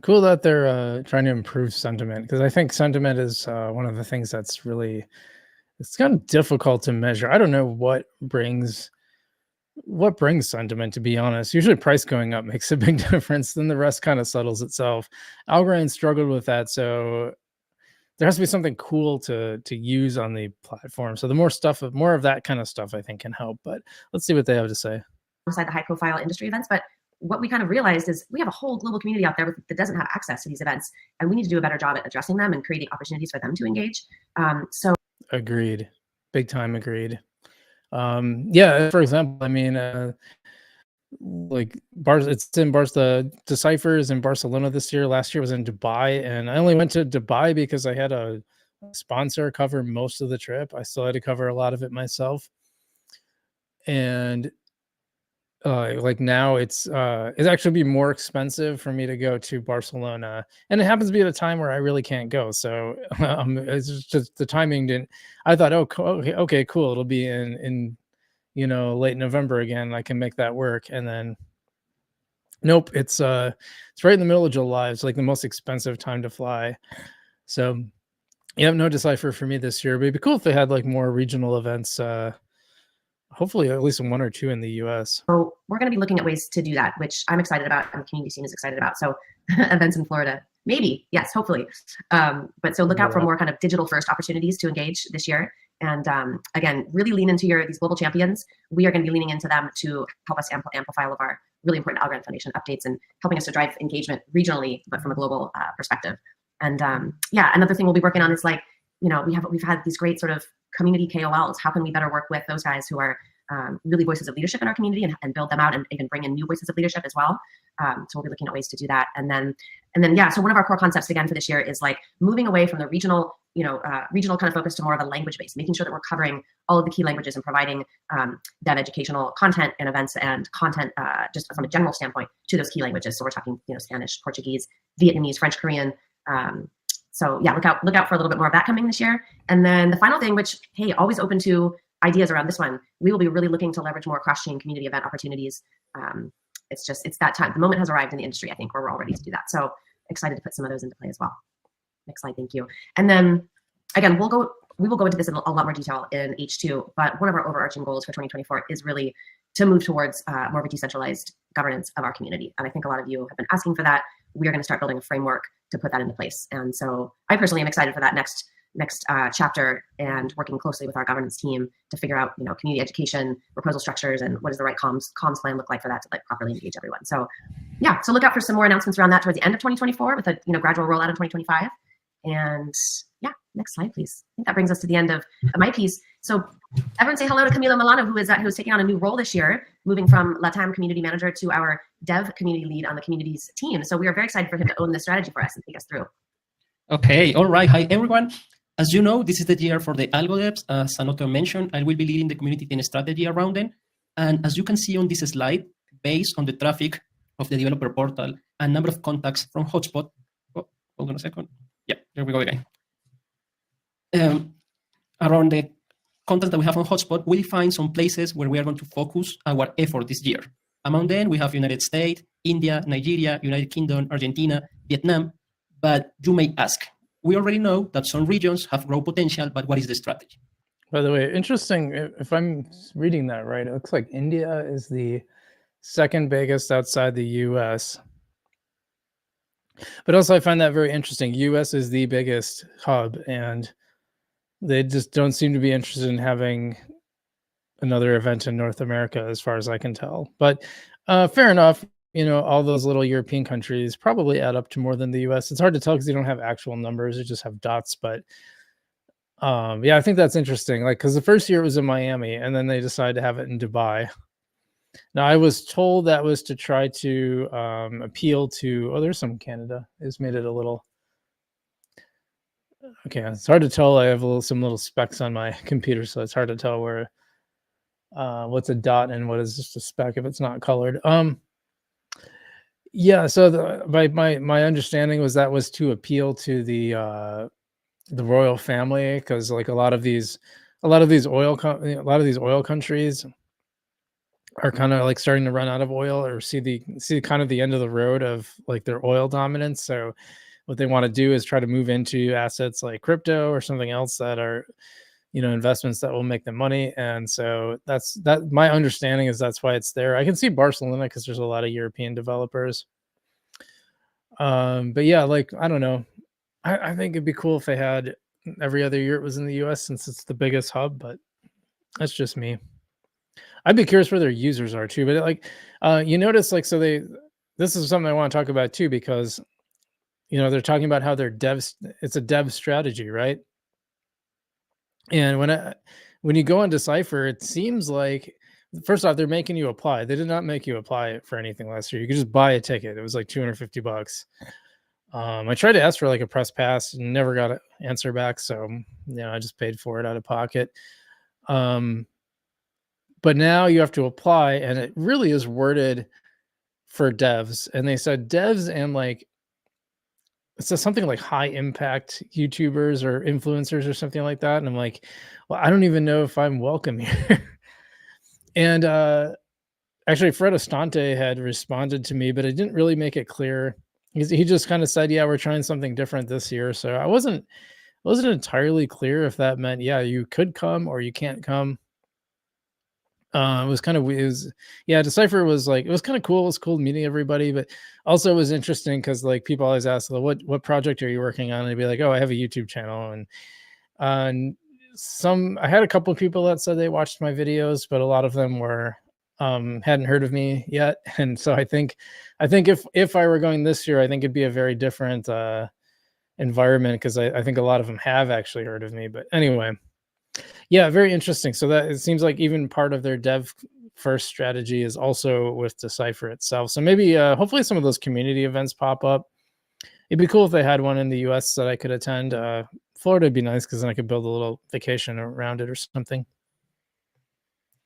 Cool that they're trying to improve sentiment, because I think sentiment is one of the things that's really, it's kind of difficult to measure. I don't know what brings what brings sentiment, to be honest. Usually price going up makes a big difference, then the rest kind of settles itself. Algorand struggled with that, so there has to be something cool to use on the platform. So the more of that kind of stuff I think can help. But let's see what they have to say. Alongside the high profile industry events, but what we kind of realized is we have a whole global community out there that doesn't have access to these events, and we need to do a better job at addressing them and creating opportunities for them to engage. So agreed, big time agreed. Yeah, for example, I mean, like it's in the Decipher is in Barcelona this year. Last year was in Dubai, and I only went to Dubai because I had a sponsor cover most of the trip. I still had to cover a lot of it myself, and like now it's actually be more expensive for me to go to Barcelona, and it happens to be at a time where I really can't go. So it's just the timing didn't. I thought, oh, okay, cool. It'll be in late November again. I can make that work, and then nope. It's right in the middle of July. It's like the most expensive time to fly. So yeah, no Decipher for me this year. But it'd be cool if they had like more regional events. Hopefully at least one or two in the US. So we're going to be looking at ways to do that, which I'm excited about and the community scene is excited about. So events in Florida, maybe, yes, hopefully. But so look out for more kind of digital first opportunities to engage this year. And again, really lean into these global champions. We are going to be leaning into them to help us amplify all of our really important Algorand Foundation updates and helping us to drive engagement regionally, but from a global perspective. And yeah, another thing we'll be working on is like, we've had these great sort of community KOLs. How can we better work with those guys who are really voices of leadership in our community and build them out and even bring in new voices of leadership as well. So we'll be looking at ways to do that. And then yeah, so one of our core concepts again for this year is like moving away from the regional kind of focus to more of a language base, making sure that we're covering all of the key languages and providing that educational content and events and content just from a general standpoint to those key languages. So we're talking, Spanish, Portuguese, Vietnamese, French, Korean. So yeah, look out for a little bit more of that coming this year. And then the final thing, which, hey, always open to ideas around this one, we will be really looking to leverage more cross-chain community event opportunities. It's that time. The moment has arrived in the industry, I think, where we're all ready to do that. So excited to put some of those into play as well. Next slide, thank you. And then again, we will go into this in a lot more detail in H2, but one of our overarching goals for 2024 is really to move towards more of a decentralized governance of our community. And I think a lot of you have been asking for that. We are going to start building a framework to put that into place. And so I personally am excited for that next chapter and working closely with our governance team to figure out, community education, proposal structures, and what does the right comms plan look like for that to like properly engage everyone. So yeah, so look out for some more announcements around that towards the end of 2024 with a gradual rollout in 2025. And yeah, next slide, please. I think that brings us to the end of my piece. So everyone say hello to Camilo Milano, who's taking on a new role this year, moving from LATAM community manager to our dev community lead on the communities team. So we are very excited for him to own this strategy for us and take us through. Okay, all right. Hi, everyone. As you know, this is the year for the algo devs. As Anoto mentioned, I will be leading the community team strategy around them. And as you can see on this slide, based on the traffic of the developer portal and number of contacts from Hotspot, hold on a second. Yeah, there we go again. Around the content that we have on Hotspot, we define some places where we are going to focus our effort this year. Among them, we have United States, India, Nigeria, United Kingdom, Argentina, Vietnam. But you may ask, we already know that some regions have growth potential, but what is the strategy? By the way, interesting, if I'm reading that right, it looks like India is the second biggest outside the US. But also I find that very interesting. US is the biggest hub, and they just don't seem to be interested in having another event in North America, as far as I can tell. But fair enough. All those little European countries probably add up to more than the US. It's hard to tell because you don't have actual numbers. You just have dots. But yeah, I think that's interesting. Like, because the first year it was in Miami, and then they decided to have it in Dubai. Now, I was told that was to try to appeal to, there's some Canada. It's made it a little, okay, it's hard to tell. I have some little specks on my computer, so it's hard to tell where, what's a dot and what is just a speck if it's not colored. Yeah, so my understanding was that was to appeal to the royal family, because like a lot of these oil countries are kind of like starting to run out of oil, or see kind of the end of the road of like their oil dominance. So what they want to do is try to move into assets like crypto or something else that are investments that will make them money. And so that's my understanding is that's why it's there. I can see Barcelona because there's a lot of European developers. But yeah, like, I don't know. I think it'd be cool if they had every other year it was in the US since it's the biggest hub, but that's just me. I'd be curious where their users are too. But like, you notice like, this is something I want to talk about too, because, they're talking about how they're devs. It's a dev strategy, right? And when you go on Decipher, it seems like, first off, they're making you apply. They did not make you apply for anything last year. You could just buy a ticket. It was like $250. I tried to ask for like a press pass and never got an answer back. So, I just paid for it out of pocket. But now you have to apply, and it really is worded for devs. And they said devs and like, it says something like high impact YouTubers or influencers or something like that. And I'm like, well, I don't even know if I'm welcome here. And actually, Fred Estante had responded to me, but it didn't really make it clear. He just kind of said, yeah, we're trying something different this year. So I wasn't entirely clear if that meant, yeah, you could come or you can't come. It was kind of weird. Decipher was like, it was kind of cool. It was cool meeting everybody, but also it was interesting because like people always ask, well, what project are you working on? And I'd be like, oh, I have a YouTube channel. And I had a couple of people that said they watched my videos, but a lot of them were hadn't heard of me yet. And so I think if I were going this year, I think it'd be a very different environment, because I think a lot of them have actually heard of me. But anyway, yeah, very interesting. So that it seems like even part of their dev first strategy is also with Decipher itself. So maybe hopefully some of those community events pop up. It'd be cool if they had one in the US that I could attend. Florida would be nice because then I could build a little vacation around it or something.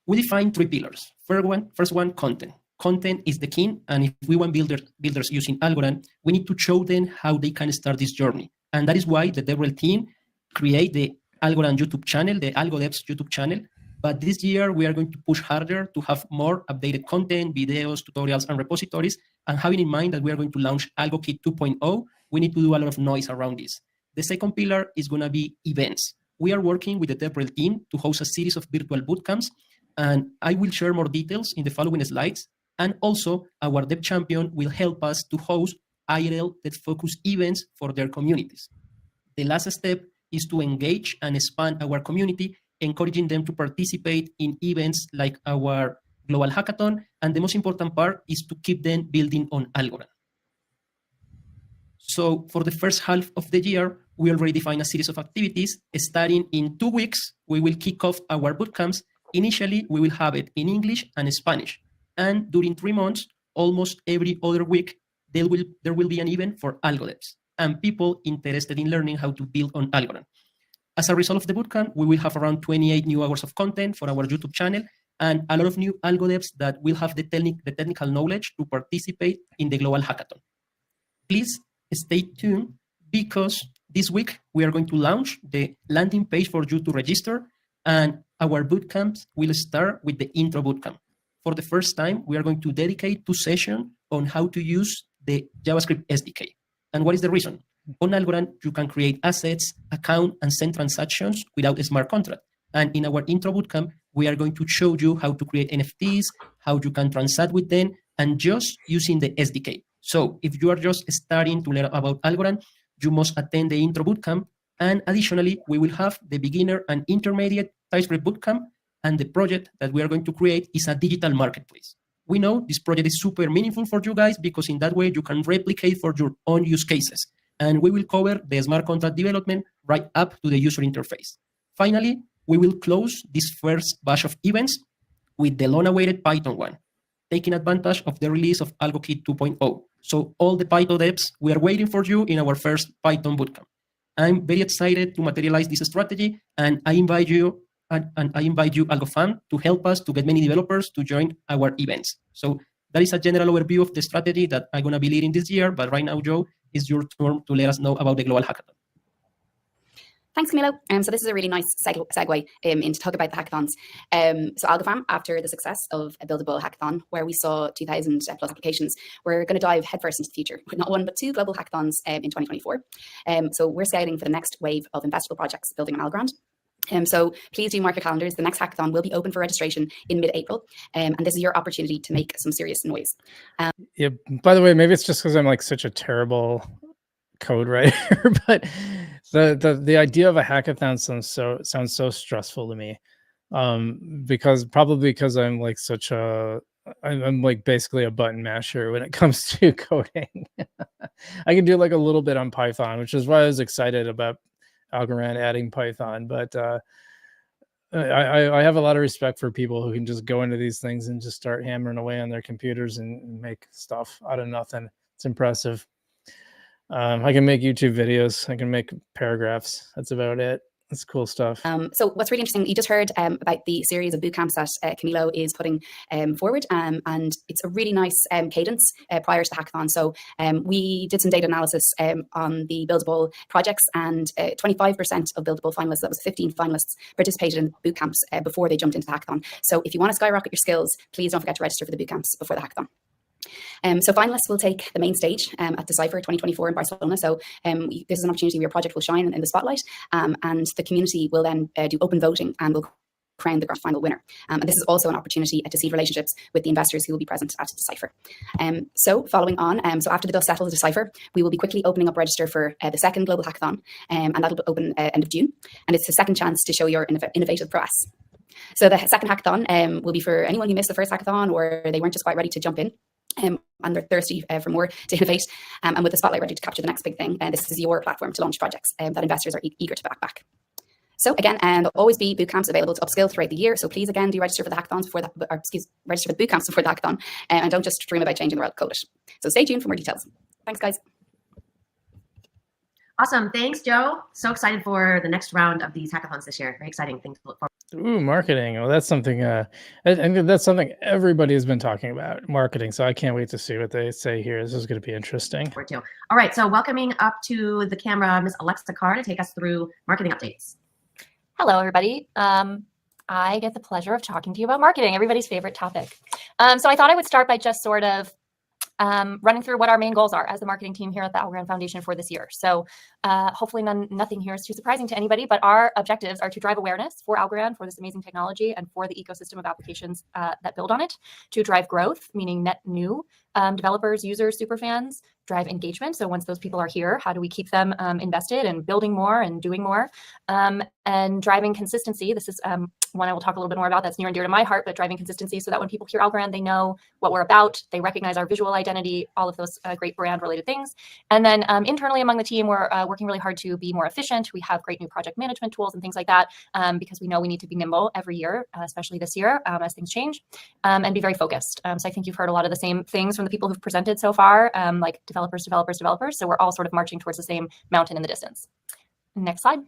We define 3 pillars. First one, content. Content is the king, and if we want builders using Algorand, we need to show them how they can start this journey. And that is why the DevRel team create the Algorand YouTube channel, the AlgoDevs YouTube channel. But this year, we are going to push harder to have more updated content, videos, tutorials, and repositories. And having in mind that we are going to launch AlgoKit 2.0, we need to do a lot of noise around this. The second pillar is going to be events. We are working with the DevRel team to host a series of virtual bootcamps, and I will share more details in the following slides. And also, our Dev Champion will help us to host IRL that focus events for their communities. The last step is to engage and expand our community, encouraging them to participate in events like our Global Hackathon. And the most important part is to keep them building on Algorand. So for the first half of the year, we already defined a series of activities. Starting in 2 weeks, we will kick off our bootcamps. Initially, we will have it in English and Spanish. And during 3 months, almost every other week, there will be an event for AlgoDevs and people interested in learning how to build on Algorand. As a result of the bootcamp, we will have around 28 new hours of content for our YouTube channel and a lot of new AlgoDevs that will have the technical knowledge to participate in the Global Hackathon. Please stay tuned, because this week we are going to launch the landing page for you to register, and our bootcamps will start with the intro bootcamp. For the first time, we are going to dedicate 2 sessions on how to use the JavaScript SDK. And what is the reason? On Algorand, you can create assets, account, and send transactions without a smart contract. And in our intro bootcamp, we are going to show you how to create NFTs, how you can transact with them, and just using the SDK. So if you are just starting to learn about Algorand, you must attend the intro bootcamp. And additionally, we will have the beginner and intermediate TypeScript bootcamp. And the project that we are going to create is a digital marketplace. We know this project is super meaningful for you guys, because in that way you can replicate for your own use cases. And we will cover the smart contract development right up to the user interface. Finally, we will close this first batch of events with the long-awaited Python one, taking advantage of the release of AlgoKit 2.0. So all the Python devs, we are waiting for you in our first Python bootcamp. I'm very excited to materialize this strategy, and I invite you, AlgoFam, to help us to get many developers to join our events. So that is a general overview of the strategy that I'm going to be leading this year. But right now, Joe, it's your turn to let us know about the Global Hackathon. Thanks, Camilo. So this is a really nice segue into talk about the hackathons. So AlgoFam, after the success of a Buildable hackathon, where we saw 2,000 plus applications, we're going to dive headfirst into the future with not 1 but 2 global hackathons in 2024. So we're scouting for the next wave of investable projects building on Algorand. So please do mark your calendars. The next hackathon will be open for registration in mid-April, and this is your opportunity to make some serious noise. Yeah. By the way, maybe it's just because I'm like such a terrible code writer, but the idea of a hackathon sounds so stressful to me. Because I'm like I'm like basically a button masher when it comes to coding. I can do like a little bit on Python, which is why I was excited about Algorand adding Python, but I have a lot of respect for people who can just go into these things and just start hammering away on their computers and make stuff out of nothing. It's impressive. I can make YouTube videos. I can make paragraphs. That's about it. That's cool stuff. So what's really interesting, you just heard about the series of boot camps that Camilo is putting forward, and it's a really nice cadence prior to the hackathon. So we did some data analysis on the Buildable projects, and 25% of Buildable finalists, that was 15 finalists, participated in boot camps before they jumped into the hackathon. So if you want to skyrocket your skills, please don't forget to register for the boot camps before the hackathon. So finalists will take the main stage at Decipher 2024 in Barcelona. So this is an opportunity where your project will shine in the spotlight, and the community will then do open voting and will crown the grand final winner. And this is also an opportunity to seed relationships with the investors who will be present at Decipher. So following on, so after the dust settles at Decipher, we will be quickly opening up register for the second Global Hackathon, and that'll open end of June. And it's the second chance to show your innovative prowess. So the second hackathon will be for anyone who missed the first hackathon, or they weren't just quite ready to jump in. And they're thirsty for more to innovate, and with the spotlight ready to capture the next big thing. And this is your platform to launch projects that investors are eager to back. So again, there'll always be boot camps available to upskill throughout the year. So please, again, do register for the hackathons register for the boot camps before the hackathon, and don't just dream about changing the world, code it. So stay tuned for more details. Thanks, guys. Awesome. Thanks, Joe. So excited for the next round of these hackathons this year. Very exciting things to look forward to. Ooh, marketing. Well, that's something. I think that's something everybody has been talking about, marketing. So I can't wait to see what they say here. This is going to be interesting. All right. So welcoming up to the camera, Miss Alexa Carr, to take us through marketing updates. Hello, everybody. I get the pleasure of talking to you about marketing, everybody's favorite topic. So I thought I would start by just sort of running through what our main goals are as the marketing team here at the Algorand Foundation for this year. So hopefully nothing here is too surprising to anybody, but our objectives are to drive awareness for Algorand, for this amazing technology, and for the ecosystem of applications that build on it, to drive growth, meaning net new developers, users, superfans, drive engagement. So once those people are here, how do we keep them invested and building more and doing more, and driving consistency. This is one I will talk a little bit more about, that's near and dear to my heart, but driving consistency so that when people hear Algorand, they know what we're about, they recognize our visual identity, all of those great brand related things. And then internally among the team, we're working really hard to be more efficient. We have great new project management tools and things like that, because we know we need to be nimble every year, especially this year as things change, and be very focused. So I think you've heard a lot of the same things from the people who've presented so far, like developers. So we're all sort of marching towards the same mountain in the distance. Next slide.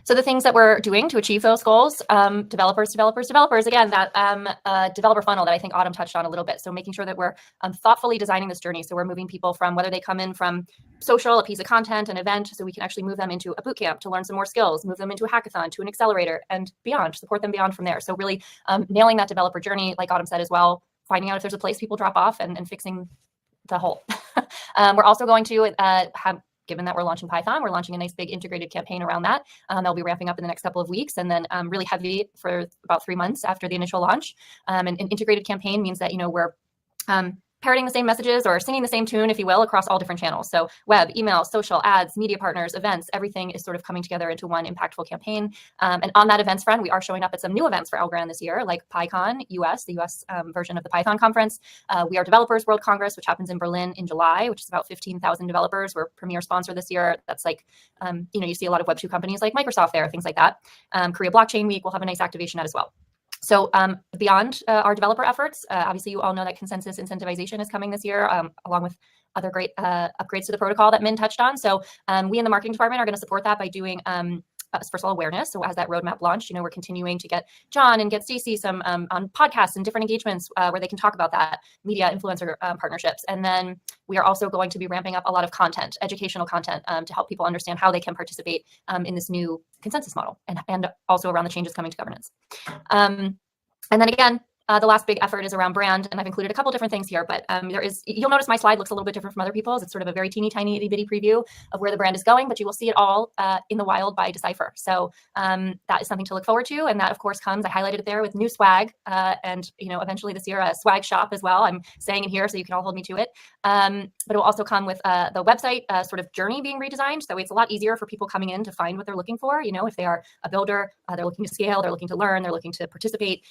So the things that we're doing to achieve those goals, developers, again, that developer funnel that I think Autumn touched on a little bit. So making sure that we're thoughtfully designing this journey. So we're moving people from whether they come in from social, a piece of content, an event, so we can actually move them into a bootcamp to learn some more skills, move them into a hackathon, to an accelerator, and beyond, support them beyond from there. So really nailing that developer journey, like Autumn said as well, finding out if there's a place people drop off and fixing the hole. We're also going to given that we're launching Python, we're launching a nice big integrated campaign around that. That'll be ramping up in the next couple of weeks, and then really heavy for about 3 months after the initial launch. An integrated campaign means that we're parroting the same messages or singing the same tune, if you will, across all different channels. So web, email, social, ads, media partners, events, everything is sort of coming together into one impactful campaign. And on that events front, we are showing up at some new events for Algorand this year, like PyCon US, the US version of the Python conference. We are Developers World Congress, which happens in Berlin in July, which is about 15,000 developers. We're premier sponsor this year. That's like, you see a lot of Web2 companies like Microsoft there, things like that. Korea Blockchain Week, we'll have a nice activation at as well. So beyond our developer efforts, obviously you all know that consensus incentivization is coming this year, along with other great upgrades to the protocol that Min touched on. So we in the marketing department are going to support that by doing, first of all, awareness. So as that roadmap launched, we're continuing to get John and get Stacey some on podcasts and different engagements where they can talk about that, media influencer partnerships. And then we are also going to be ramping up a lot of content, educational content, to help people understand how they can participate in this new consensus model, and also around the changes coming to governance. And then again, The last big effort is around brand, and I've included a couple different things here, but you'll notice my slide looks a little bit different from other people's. It's sort of a very teeny tiny itty bitty preview of where the brand is going, but you will see it all in the wild by Decipher. So that is something to look forward to. And that of course comes, I highlighted it there, with new swag and eventually this year a swag shop as well. I'm saying it here so you can all hold me to it. But it will also come with the website sort of journey being redesigned. So it's a lot easier for people coming in to find what they're looking for. If they are a builder, they're looking to scale, they're looking to learn, they're looking to participate.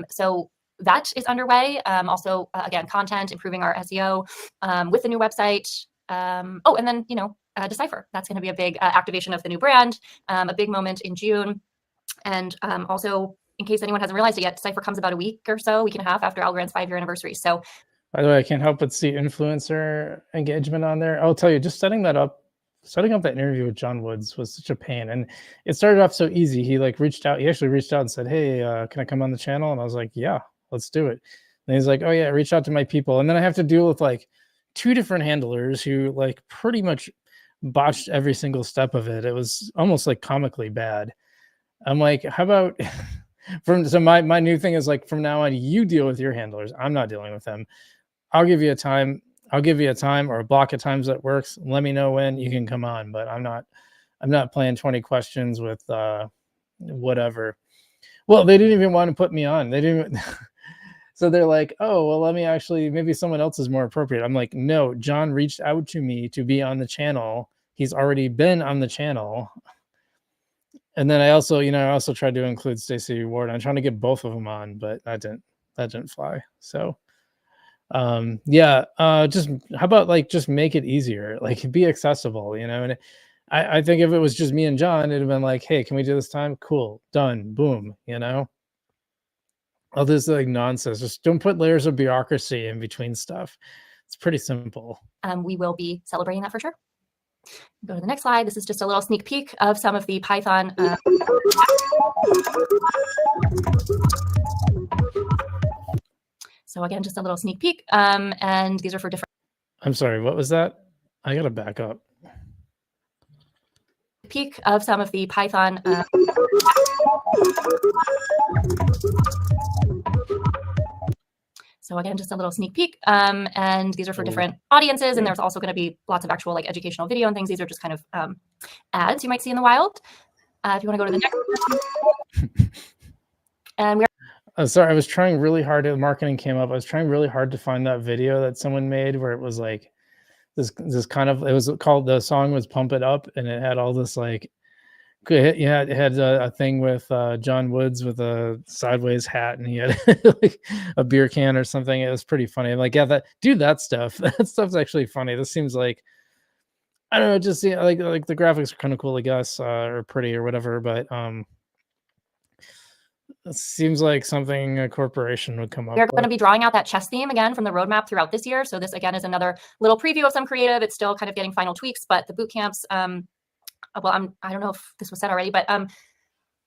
So that is underway. Also, again, content, improving our SEO with the new website. And then, Decipher. That's going to be a big activation of the new brand, a big moment in June. And also, in case anyone hasn't realized it yet, Decipher comes about a week and a half after Algorand's 5-year anniversary. So, by the way, I can't help but see influencer engagement on there. I'll tell you, just setting up that interview with John Woods was such a pain. And it started off so easy. He actually reached out and said, hey, can I come on the channel? And I was like, yeah, let's do it. And he's like, oh yeah, reach out to my people. And then I have to deal with like 2 different handlers who like pretty much botched every single step of it. It was almost like comically bad. I'm like, how about so my new thing is like, from now on, you deal with your handlers. I'm not dealing with them. I'll give you a time or a block of times that works. Let me know when you can come on, but I'm not playing 20 questions with whatever. Well, they didn't even want to put me on. They didn't. So they're like, oh, well, let me maybe someone else is more appropriate. I'm like, no, John reached out to me to be on the channel. He's already been on the channel. And then I also tried to include Stacey Ward. I'm trying to get both of them on, but that didn't fly. So just how about just make it easier, like be accessible, and I think if it was just me and John, it'd have been like, hey, can we do this time? Cool, done, boom, all this like nonsense. Just don't put layers of bureaucracy in between stuff. It's pretty simple. We will be celebrating that for sure. Go to the next slide. This is just a little sneak peek of some of the Python. So again, just a little sneak peek. And these are for different. I'm sorry, what was that? I gotta back up. Peek of some of the Python. So again, just a little sneak peek. And these are for different audiences. And there's also going to be lots of actual like educational video and things. These are just kind of ads you might see in the wild. If you want to go to the next. And we're sorry, I was trying really hard. Marketing came up. I was trying really hard to find that video that someone made where it was like this kind of, it was called, the song was Pump It Up, and it had all this like, it had a thing with John Woods with a sideways hat, and he had like a beer can or something. It was pretty funny. I'm like, yeah, that stuff. That stuff's actually funny. This seems like, I don't know, just like the graphics are kind of cool, I guess, or pretty or whatever. But it seems like something a corporation would come up with. We're going to be drawing out that chess theme again from the roadmap throughout this year. So this again is another little preview of some creative. It's still kind of getting final tweaks, but the boot camps. Well, I don't know if this was said already, but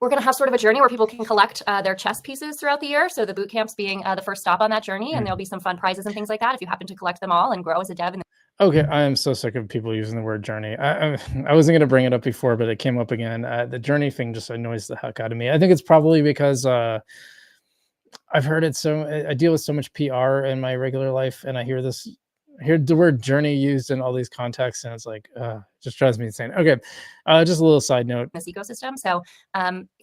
we're going to have sort of a journey where people can collect their chess pieces throughout the year. So the boot camps being the first stop on that journey, and there'll be some fun prizes and things like that if you happen to collect them all and grow as a dev. Okay, I am so sick of people using the word journey. I wasn't going to bring it up before, but it came up again. The journey thing just annoys the heck out of me. I think it's probably because I've heard it I deal with so much PR in my regular life, and I hear the word journey used in all these contexts, and it's like, just drives me insane. Okay, just a little side note. This ecosystem. So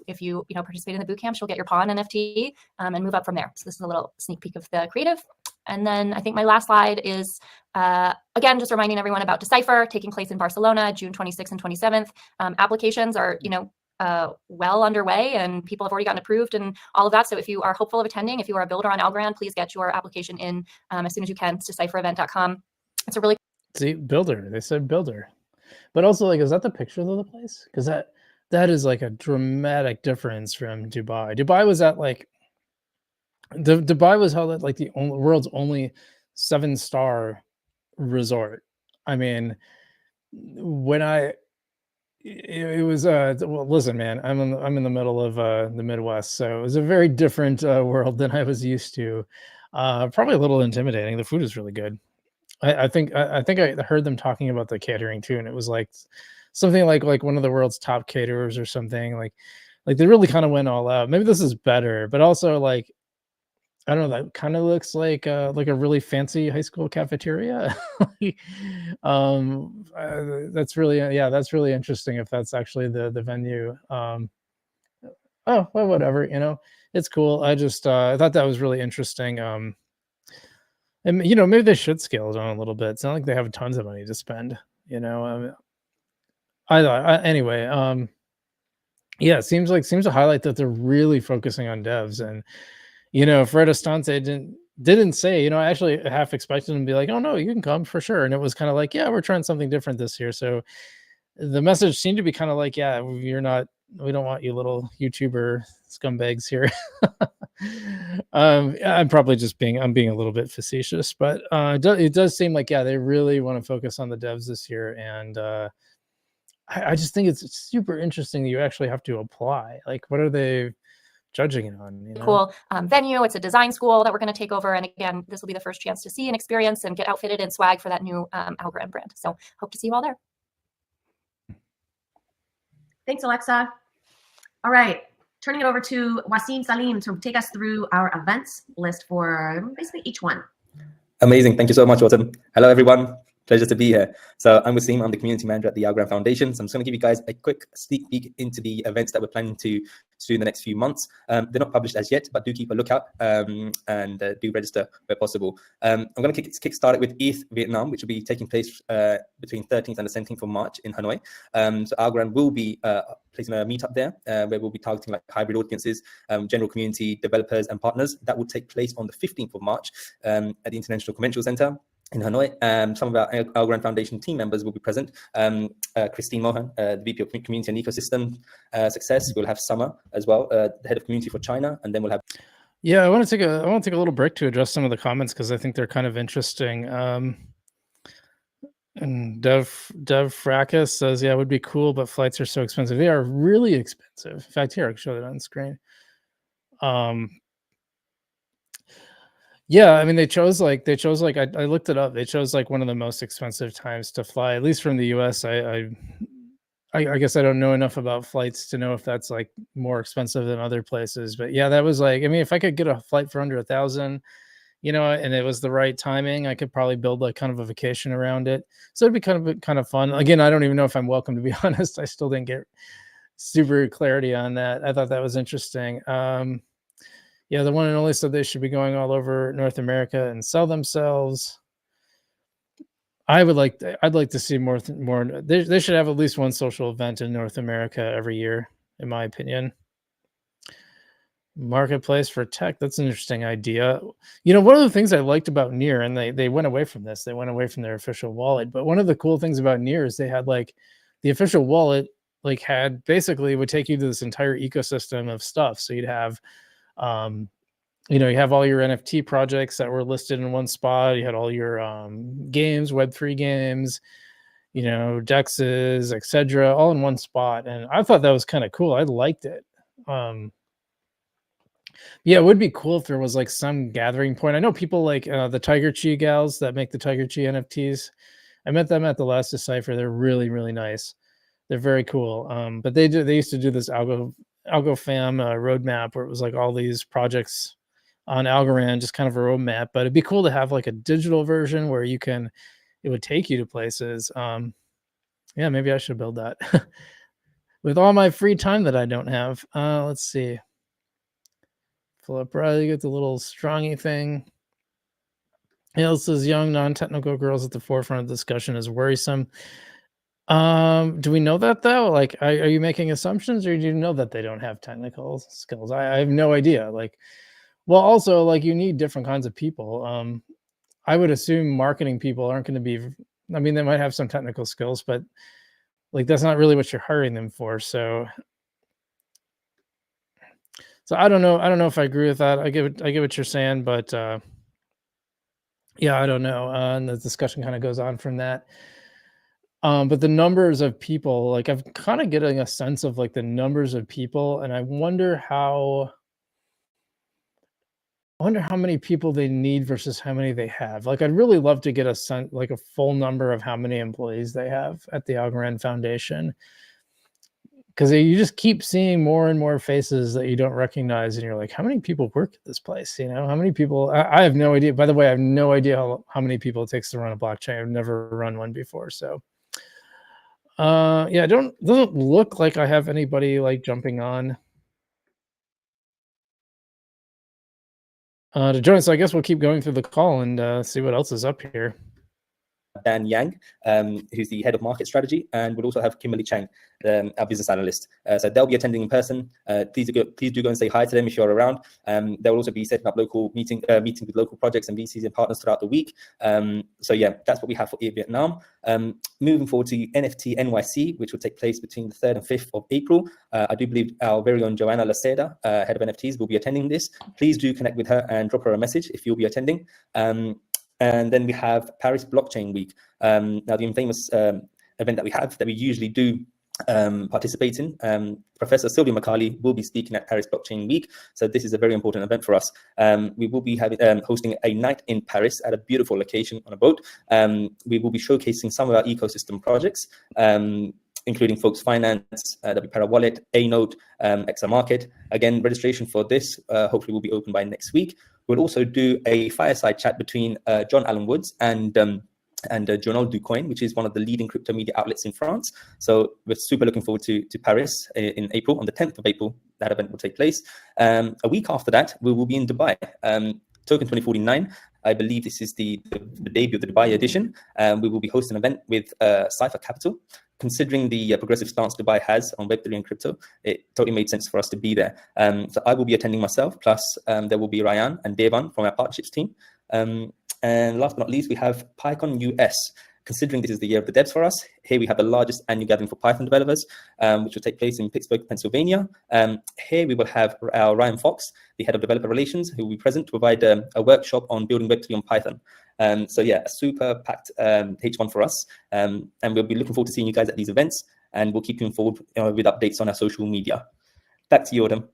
if you participate in the boot camps, you'll get your pawn NFT and move up from there. So this is a little sneak peek of the creative. And then I think my last slide is, again, just reminding everyone about Decipher taking place in Barcelona, June 26th and 27th. Applications are, well underway, and people have already gotten approved and all of that. So if you are hopeful of attending, if you are a builder on Algorand, please get your application in as soon as you can. It's decipherevent.com. It's a really... See, builder. They said builder. But also, like, is that the picture of the place? Because that is like a dramatic difference from Dubai. Dubai was at like... Dubai was held at like the world's only 7-star resort. I mean, it was well, listen, man, I'm in the middle of the Midwest, so it was a very different world than I was used to. Probably a little intimidating. The food is really good. I think I heard them talking about the catering too, and it was like something like one of the world's top caterers or something. Like they really kind of went all out. Maybe this is better, but also like I don't know, that kind of looks like a really fancy high school cafeteria. That's really, yeah, that's really interesting if that's actually the venue. Oh, well, whatever, it's cool. I thought that was really interesting. And maybe they should scale it on a little bit. It's not like they have tons of money to spend, I thought, anyway, yeah, it seems to highlight that they're really focusing on devs. And Fred Estante didn't say, I actually half expected him to be like, oh no, you can come for sure. And it was kind of like, yeah, we're trying something different this year. So the message seemed to be kind of like, yeah, we don't want you little YouTuber scumbags here. I'm probably I'm being a little bit facetious, but it does seem like, yeah, they really want to focus on the devs this year. And I just think it's super interesting that you actually have to apply. Like, what are they judging it on? Cool venue. It's a design school that we're going to take over. And again, this will be the first chance to see and experience and get outfitted in swag for that new Algorand brand. So hope to see you all there. Thanks, Alexa. All right, turning it over to Wasim Salim to take us through our events list for basically each one. Amazing. Thank you so much, Autumn. Hello, everyone. Pleasure to be here. So I'm Wasim. I'm the community manager at the Algorand Foundation. So I'm just going to give you guys a quick sneak peek into the events that we're planning to do in the next few months. They're not published as yet, but do keep a lookout and do register where possible. I'm going to kick-start it with ETH Vietnam, which will be taking place between 13th and the 17th of March in Hanoi. So Algorand will be placing a meetup there where we'll be targeting like hybrid audiences, general community developers and partners. That will take place on the 15th of March at the International Convention Center in Hanoi. Some of our Algorand Foundation team members will be present. Christine Mohan, the VP of Community and Ecosystem Success. We'll have Summer as well, the head of community for China, and then we'll have. Yeah, I want to take a little break to address some of the comments because I think they're kind of interesting. And Dev Fracas says, yeah, it would be cool, but flights are so expensive. They are really expensive. In fact, here, I'll show it on screen. Yeah, I mean, they chose like I looked it up. They chose like one of the most expensive times to fly, at least from the US. I guess I don't know enough about flights to know if that's like more expensive than other places. But yeah, that was like, I mean, if I could get a flight for under $1,000, and it was the right timing, I could probably build like kind of a vacation around it. So it'd be kind of fun. Again, I don't even know if I'm welcome, to be honest. I still didn't get super clarity on that. I thought that was interesting. Yeah, the one and only said they should be going all over North America and sell themselves. I'd like to see more. They should have at least one social event in North America every year, in my opinion. Marketplace for tech. That's an interesting idea. One of the things I liked about Near, and they went away from this. They went away from their official wallet. But one of the cool things about Near is they had like the official wallet had basically would take you to this entire ecosystem of stuff. So you'd have you have all your NFT projects that were listed in one spot. You had all your games, Web3 games, dexes, etc., all in one spot. And I thought that was kind of cool. I liked it. Yeah, it would be cool if there was like some gathering point. I know people like the Tiger Chi gals that make the Tiger Chi NFTs. I met them at the last Decipher. They're really, really nice. They're very cool. But they used to do this AlgoFam roadmap where it was like all these projects on Algorand, just kind of a roadmap. But it'd be cool to have like a digital version where it would take you to places. Yeah, maybe I should build that with all my free time that I don't have. Let's see. Philip Riley, get the little strongy thing. It says young non-technical girls at the forefront of discussion is worrisome. Do we know that though? Like, are you making assumptions, or do you know that they don't have technical skills? I have no idea. Like, well, also like you need different kinds of people. I would assume marketing people aren't going to be. I mean, they might have some technical skills, but like that's not really what you're hiring them for. So I don't know. I don't know if I agree with that. I get what you're saying, but yeah, I don't know. And the discussion kind of goes on from that. But the numbers of people, like I'm kind of getting a sense of like the numbers of people, and I wonder how many people they need versus how many they have. Like, I'd really love to get a sense, like a full number of how many employees they have at the Algorand Foundation. because you just keep seeing more and more faces that you don't recognize, and you're like, how many people work at this place? You know, how many people? I have no idea. By the way, I have no idea how many people it takes to run a blockchain. I've never run one before, so yeah, doesn't look like I have anybody like jumping on to join. So I guess we'll keep going through the call and see what else is up here. Dan Yang, who's the head of market strategy, and we'll also have Kimberly Chang, our business analyst. So they'll be attending in person. Please do go and say hi to them if you're around. They'll also be setting up local meetings with local projects and VCs and partners throughout the week. So yeah, that's what we have for Vietnam. Moving forward to NFT NYC, which will take place between the 3rd and 5th of April. I do believe our very own Joanna Lacerda, head of NFTs, will be attending this. Please do connect with her and drop her a message if you'll be attending. And then we have Paris Blockchain Week. Now, the famous event that we usually do participate in. Professor Sylvia Macaulay will be speaking at Paris Blockchain Week. So this is a very important event for us. We will be hosting a night in Paris at a beautiful location on a boat. We will be showcasing some of our ecosystem projects, including Folks Finance, that'll be Parawallet, A-Note, XR Market. Again, registration for this hopefully will be open by next week. We'll also do a fireside chat between John Allen Woods and Journal du Coin, which is one of the leading crypto media outlets in France. So we're super looking forward to Paris in April. On the 10th of April, that event will take place. A week after that, we will be in Dubai. Token 2049, I believe this is the debut of the Dubai edition. We will be hosting an event with Sci-fi Capital. Considering the progressive stance Dubai has on Web3 and crypto, it totally made sense for us to be there. So I will be attending myself, plus there will be Ryan and Devan from our partnerships team. And last but not least, we have PyCon US. Considering this is the year of the devs for us, here we have the largest annual gathering for Python developers, which will take place in Pittsburgh, Pennsylvania. Here we will have our Ryan Fox, the head of developer relations, who will be present to provide a workshop on building Web3 on Python. So yeah, a super packed H1 for us. And we'll be looking forward to seeing you guys at these events, and we'll keep you informed with updates on our social media. Back to you, Autumn.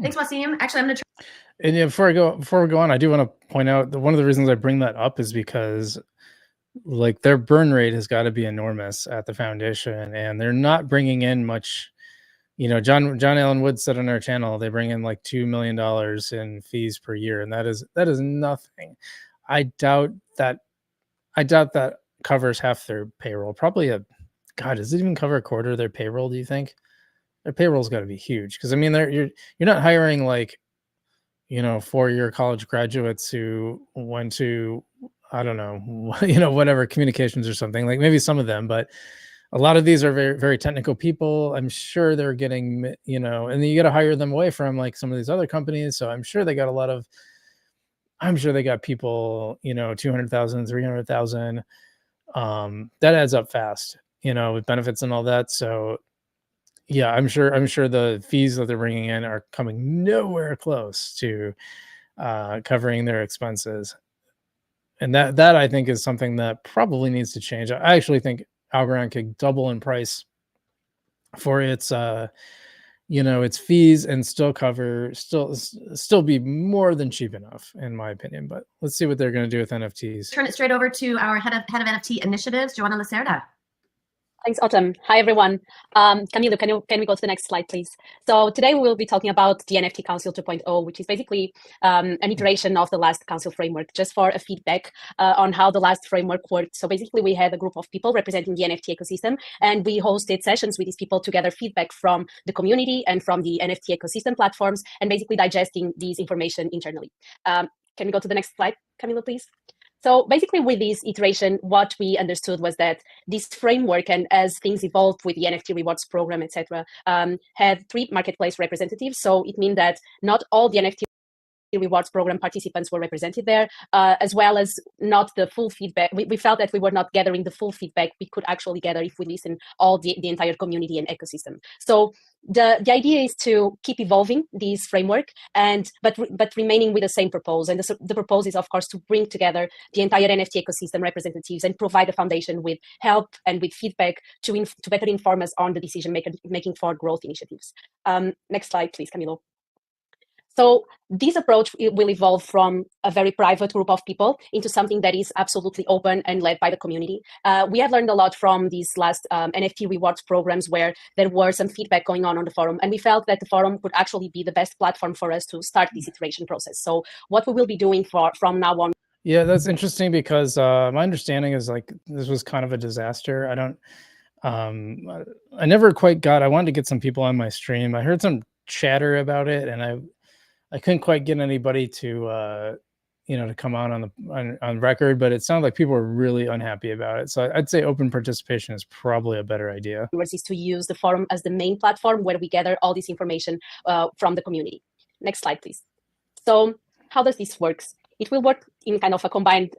Thanks, Wasim. Actually, I'm going to try. And yeah, before we go on, I do want to point out that one of the reasons I bring that up is because like their burn rate has got to be enormous at the foundation, and they're not bringing in much. You know, John Allen Wood said on our channel they bring in like $2 million in fees per year, and that is nothing. I doubt that covers half their payroll. Probably does it even cover a quarter of their payroll? Do you think? Their payroll's got to be huge, because I mean, you're not hiring like, you know, 4-year college graduates who went to, I don't know, you know, whatever, communications or something. Like maybe some of them, but a lot of these are very, very technical people. I'm sure they're getting, you know, and then you got to hire them away from like some of these other companies. So I'm sure they got people, you know, 200,000, 300,000. That adds up fast, you know, with benefits and all that. So yeah, I'm sure the fees that they're bringing in are coming nowhere close to covering their expenses. And that I think is something that probably needs to change. I actually think Algorand could double in price for its you know, its fees and still be more than cheap enough, in my opinion. But let's see what they're going to do with NFTs. Turn it straight over to our head of NFT initiatives, Joanna Lacerda. Thanks, Autumn. Hi, everyone. Camilo, can we go to the next slide, please? So today we will be talking about the NFT Council 2.0, which is basically an iteration of the last Council framework, just for a feedback on how the last framework worked. So basically, we had a group of people representing the NFT ecosystem, and we hosted sessions with these people to gather feedback from the community and from the NFT ecosystem platforms, and basically digesting these information internally. Can we go to the next slide, Camilo, please? So basically with this iteration, what we understood was that this framework, and as things evolved with the NFT rewards program, etc., had 3 marketplace representatives. So it means that not all the NFT rewards program participants were represented there, as well as not the full feedback. We felt that we were not gathering the full feedback we could actually gather if we listen all the entire community and ecosystem. So the idea is to keep evolving this framework, but remaining with the same purpose. And the purpose is, of course, to bring together the entire NFT ecosystem representatives and provide a foundation with help and with feedback to better inform us on the decision making for growth initiatives. Next slide, please, Camilo. So this approach will evolve from a very private group of people into something that is absolutely open and led by the community. We have learned a lot from these last NFT rewards programs where there were some feedback going on the forum, and we felt that the forum could actually be the best platform for us to start this iteration process. So what we will be doing from now on. Yeah, that's interesting because my understanding is like this was kind of a disaster. I never quite got, I wanted to get some people on my stream. I heard some chatter about it, and I couldn't quite get anybody to to come on record, but it sounded like people were really unhappy about it. So I'd say open participation is probably a better idea. Is to use the forum as the main platform where we gather all this information from the community. Next slide, please. So how does this work? It will work in kind of a combined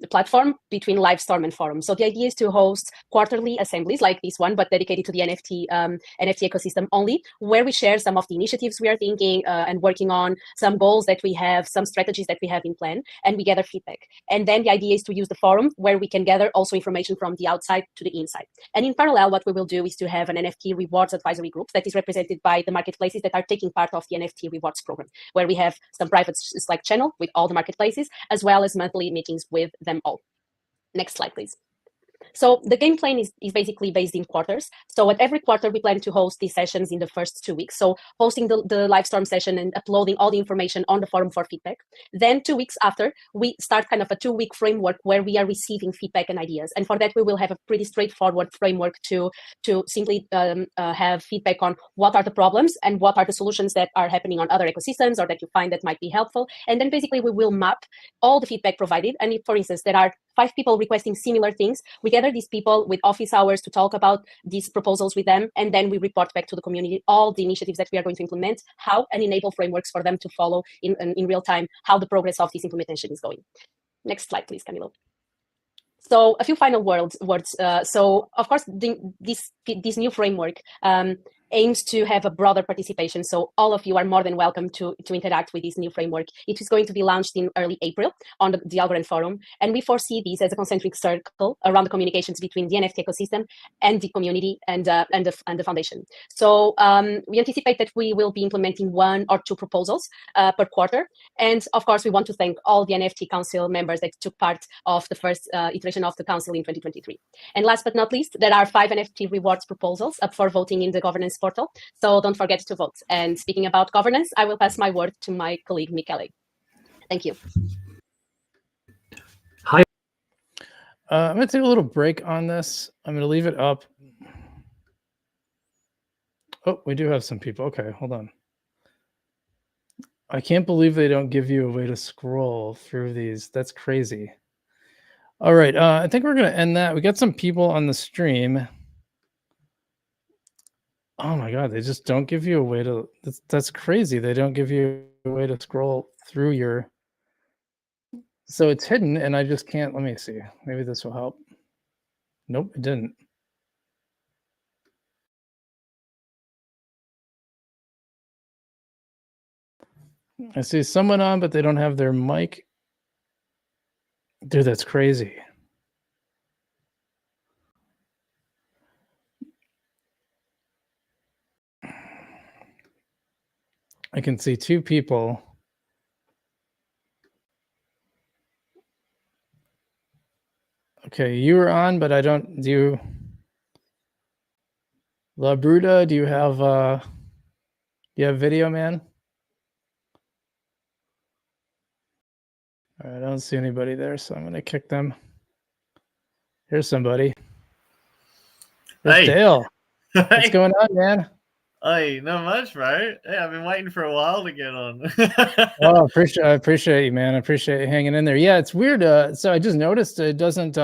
platform between Livestorm and Forum. So the idea is to host quarterly assemblies like this one, but dedicated to the NFT ecosystem only, where we share some of the initiatives we are thinking and working on, some goals that we have, some strategies that we have in plan, and we gather feedback. And then the idea is to use the forum where we can gather also information from the outside to the inside. And in parallel, what we will do is to have an NFT rewards advisory group that is represented by the marketplaces that are taking part of the NFT rewards program, where we have some private Slack channel with all the marketplaces, as well as monthly meetings with them all. Next slide, please. So the game plan is basically based in quarters. So at every quarter, we plan to host these sessions in the first 2 weeks. So hosting the Livestorm session and uploading all the information on the forum for feedback. Then 2 weeks after, we start kind of a 2-week framework where we are receiving feedback and ideas. And for that, we will have a pretty straightforward framework to simply have feedback on what are the problems and what are the solutions that are happening on other ecosystems or that you find that might be helpful. And then basically, we will map all the feedback provided. And if, for instance, there are 5 people requesting similar things, we gather these people with office hours to talk about these proposals with them, and then we report back to the community all the initiatives that we are going to implement, how, and enable frameworks for them to follow in real time how the progress of this implementation is going. Next slide, please, Camilo. So a few final words. So of course, this new framework aims to have a broader participation. So all of you are more than welcome to interact with this new framework. It is going to be launched in early April on the Algorand forum. And we foresee this as a concentric circle around the communications between the NFT ecosystem and the community and the foundation. So we anticipate that we will be implementing 1 or 2 proposals per quarter. And of course, we want to thank all the NFT Council members that took part of the first iteration of the Council in 2023. And last but not least, there are 5 NFT rewards proposals up for voting in the governance portal. So don't forget to vote. And speaking about governance, I will pass my word to my colleague, Michele. Thank you. Hi. I'm going to take a little break on this. I'm going to leave it up. Oh, we do have some people. Okay, hold on. I can't believe they don't give you a way to scroll through these. That's crazy. All right, I think we're going to end that. We got some people on the stream. Oh my God, they just don't give you a way to, that's crazy. They don't give you a way to scroll through your, so it's hidden and I just can't, let me see. Maybe this will help. Nope, it didn't. I see someone on, but they don't have their mic. Dude, that's crazy. I can see 2 people. Okay, you were on, but I don't, do you, La Bruta, do you have video, man? All right, I don't see anybody there, so I'm gonna kick them. Here's somebody. There's Dale. What's going on, man? Hey, not much, bro. Hey, I've been waiting for a while to get on. Oh, I appreciate you, man. I appreciate you hanging in there. Yeah, it's weird. So I just noticed it doesn't.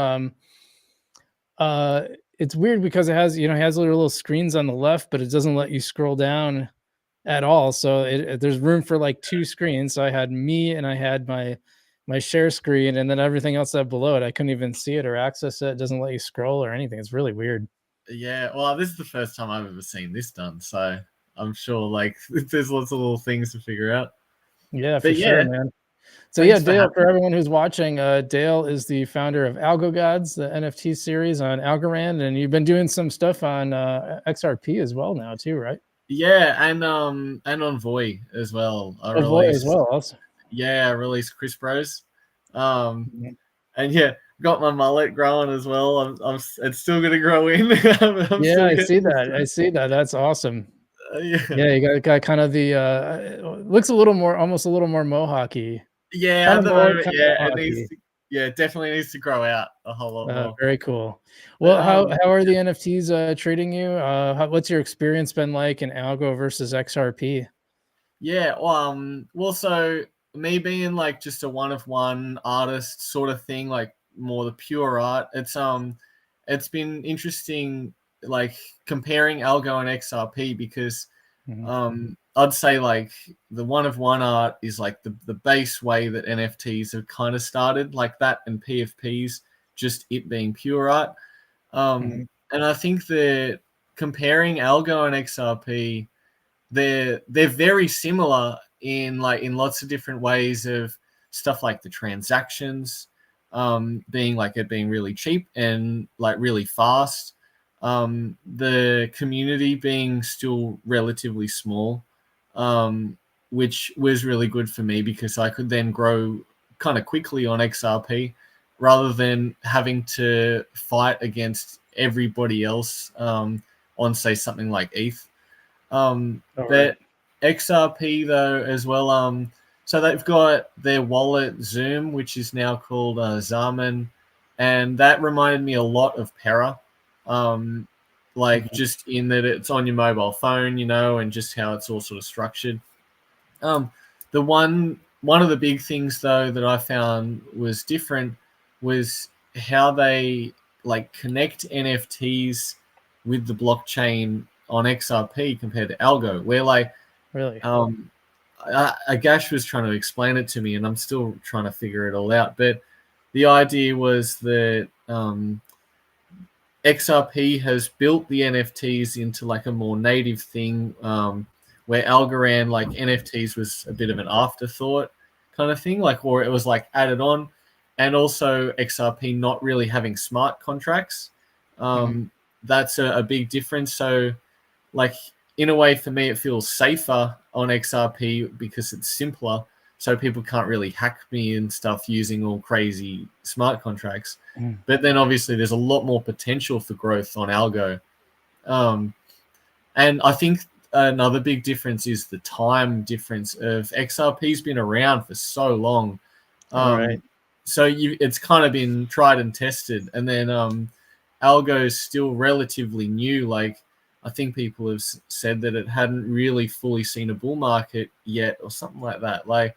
It's weird because it has, it has little screens on the left, but it doesn't let you scroll down at all. So there's room for like 2 screens. So I had me and I had my share screen, and then everything else that below it, I couldn't even see it or access it. It doesn't let you scroll or anything. It's really weird. Yeah, well, this is the first time I've ever seen this done, so I'm sure like there's lots of little things to figure out. Yeah, for sure, man. So yeah, Dale, for everyone who's watching, Dale is the founder of AlgoGods, the NFT series on Algorand, and you've been doing some stuff on XRP as well now too, right? Yeah, and Envoy as well. I Avoid as released well. Also, I released Chris Bros. Um, Mhm. and yeah, got my mullet growing as well. It's still gonna grow in. I'm Yeah, still I see getting that. I see that. That's awesome. yeah. Yeah, you got kind of the looks a little more, almost a little more mohawky. Yeah, Kind at of the more, moment, kind of yeah, it needs mohawky. to, yeah, it definitely needs to grow out a whole lot more. Very cool. But Well, how are the NFTs treating you? What's your experience been like in Algo versus XRP? yeah, well, so me being like just a one of one artist sort of thing, like more the pure art, it's been interesting, like comparing Algo and XRP because Mhm. I'd say like the one of one art is like the base way that NFTs have kind of started, like that, and PFPs just it being pure art. Mhm. And I think that comparing Algo and XRP, they're very similar in lots of different ways of stuff like the transactions being like it being really cheap and like really fast, the community being still relatively small, which was really good for me because I could then grow kind of quickly on XRP rather than having to fight against everybody else on say something like ETH. All right. But XRP though as well. So they've got their wallet Zoom, which is now called Zaman, and that reminded me a lot of Pera. Like Mhm. just in that it's on your mobile phone, and just how it's all sort of structured. The one of the big things though that I found was different was how they like connect NFTs with the blockchain on XRP compared to Algo, where like Really? Agash was trying to explain it to me, and I'm still trying to figure it all out. But the idea was that XRP has built the NFTs into like a more native thing, where Algorand like NFTs was a bit of an afterthought kind of thing, like, or it was like added on, and also XRP not really having smart contracts. Mhm. That's a big difference. So, like in a way, for me, it feels safer on XRP because it's simpler, so people can't really hack me and stuff using all crazy smart contracts. Mhm. But then obviously there's a lot more potential for growth on Algo. Um, and I think another big difference is the time difference of XRP's been around for so long. All right. So it's kind of been tried and tested. And then Algo is still relatively new. Like I think people have said that it hadn't really fully seen a bull market yet or something like that. Like,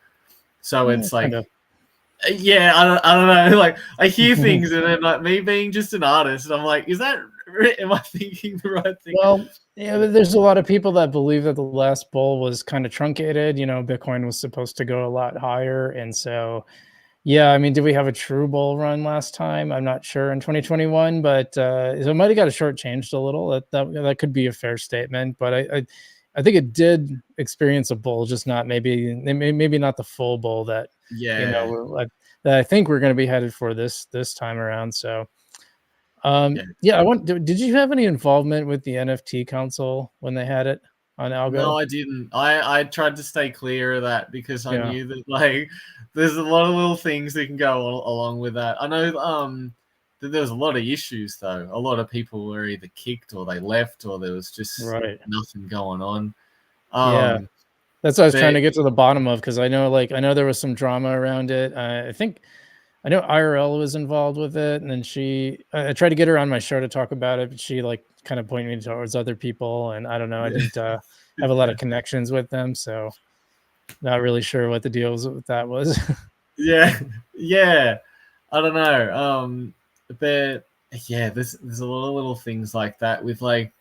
so it's Kind like, of. yeah, I don't know. Like I hear things, and then like me being just an artist, I'm like, is that? Am I thinking the right thing? Well, yeah, but there's a lot of people that believe that the last bull was kind of truncated. Bitcoin was supposed to go a lot higher, and so yeah, I mean, did we have a true bull run last time? I'm not sure in 2021, but so it might have got shortchanged a little. That could be a fair statement, but I think it did experience a bull, just not maybe not the full bull that Yeah, that I think we're going to be headed for this time around. So yeah. yeah, did you have any involvement with the NFT council when they had it on Algo? No, I didn't. I tried to stay clear of that because I Yeah, knew that like there's a lot of little things that can go along with that. I know that there was a lot of issues though. A lot of people were either kicked or they left or there was just right. nothing going on. Yeah. Um, That's what I was trying but to get to the bottom of, because I know there was some drama around it. I think I know IRL was involved with it, and then I tried to get her on my show to talk about it, but she like kind of pointed me towards other people, and I don't know. I didn't have a lot of connections with them, so not really sure what the deal with that was. yeah, yeah. I don't know. But yeah, there's a lot of little things like that with like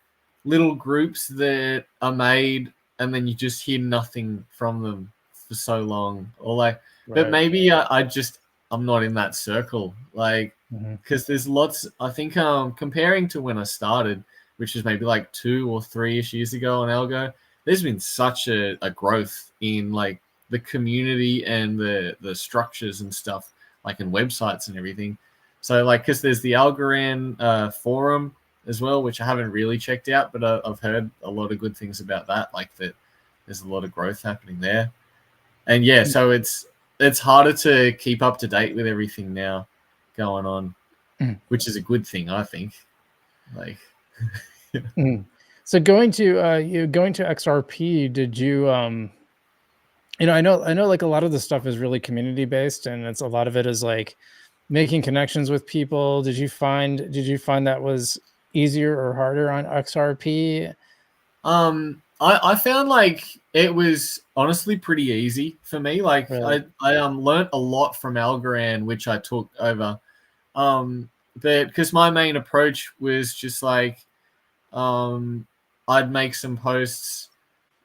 little groups that are made and then you just hear nothing from them for so long, or like, but Right. maybe I'm not in that circle, like, Mhm. because there's lots. I think comparing to when I started, which is maybe like 2 or 3 ish years ago on Algo, there's been such a growth in like the community and the structures and stuff, like in websites and everything. So like, because there's the Algorand forum as well, which I haven't really checked out, but I've heard a lot of good things about that. Like that, there's a lot of growth happening there, and yeah, so it's harder to keep up to date with everything now going on, which is a good thing, I think. Like, so going to XRP, did you I know like a lot of the stuff is really community based, and it's a lot of it is like making connections with people. Did you find that was easier or harder on XRP? I found like it was honestly pretty easy for me. Like Really? I learned a lot from Algorand, which I took over. But because my main approach was just like I'd make some posts,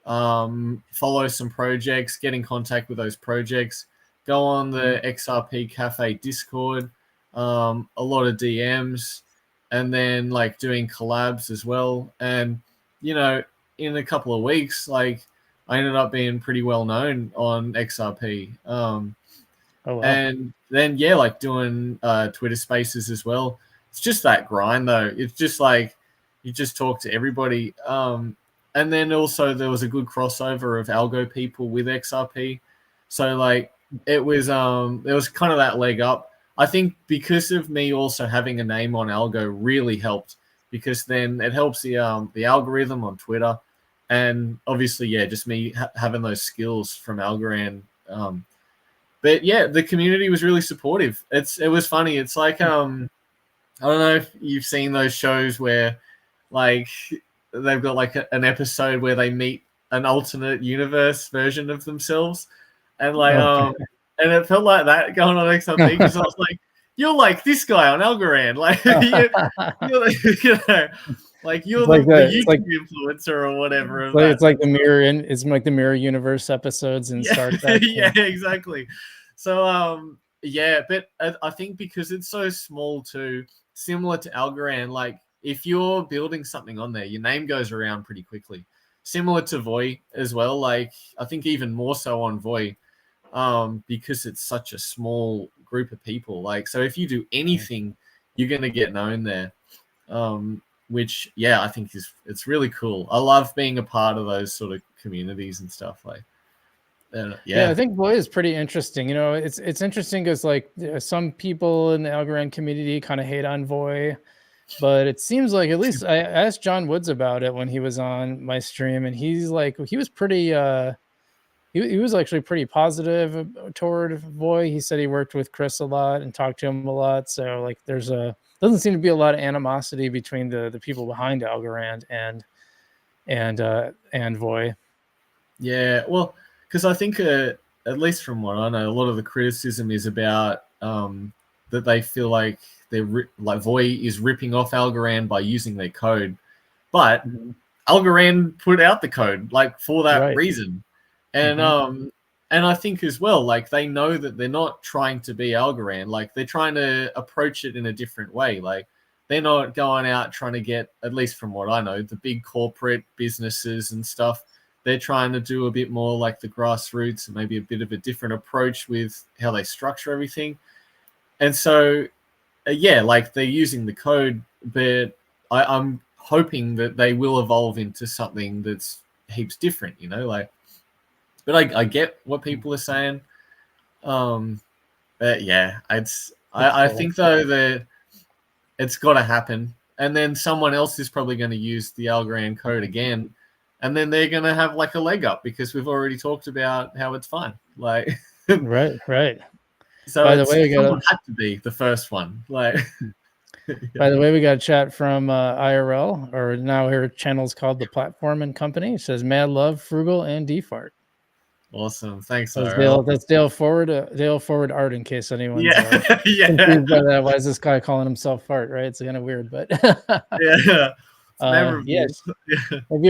follow some projects, get in contact with those projects, go on the XRP Cafe Discord, a lot of DMs, and then like doing collabs as well. And in a couple of weeks, like I ended up being pretty well known on XRP. Oh, wow. And then like doing Twitter Spaces as well. It's just that grind though. It's just like you just talk to everybody. And then also there was a good crossover of algo people with XRP. So like it was there was kind of that leg up. I think because of me also having a name on algo really helped, because then it helps the algorithm on Twitter, and obviously just me having those skills from Algorand. But yeah, the community was really supportive. It was funny. It's like I don't know if you've seen those shows where like they've got like an episode where they meet an alternate universe version of themselves, and like and it felt like that going on XRP, because I was like, you're like this guy on Algorand, like you're like the YouTube influencer or whatever. It's like the mirror the mirror universe episodes in Star Trek. Yeah, exactly. So but I think because it's so small too, similar to Algorand, like if you're building something on there, your name goes around pretty quickly. Similar to Voy as well. Like I think even more so on Voy, because it's such a small group of people. Like, so if you do anything, you're going to get known there. Which I think it's really cool. I love being a part of those sort of communities and stuff. Like, I think Voy is pretty interesting. It's interesting because like some people in the Algorand community kind of hate on Voy, but it seems like, at least I asked John Woods about it when he was on my stream, and he was pretty he was actually pretty positive toward Voy. He said he worked with Chris a lot and talked to him a lot. So like doesn't seem to be a lot of animosity between the people behind Algorand and Voy. Yeah, well, because I think at least from what I know, a lot of the criticism is about that they feel like like Voy is ripping off Algorand by using their code, but Algorand put out the code like for that reason. And and I think as well, like they know that they're not trying to be Algorand, like they're trying to approach it in a different way. Like they're not going out trying to get, at least from what I know, the big corporate businesses and stuff. They're trying to do a bit more like the grassroots and maybe a bit of a different approach with how they structure everything. And so, like they're using the code, but I'm hoping that they will evolve into something that's heaps different, like. But I get what people are saying. But I think though that it's got to happen, and then someone else is probably going to use the Algorand code again, and then they're going to have like a leg up because we've already talked about how it's fine. Like, right. So by the way, someone had to be the first one. Like, by the way, we got a chat from IRL, or now her channel's called The Platform and Company. It says mad love, frugal, and defart. Awesome, thanks. That's Dale Forward Art, in case anyone's confused by that. Why is this guy calling himself Fart? Right? It's kind of weird, but Have you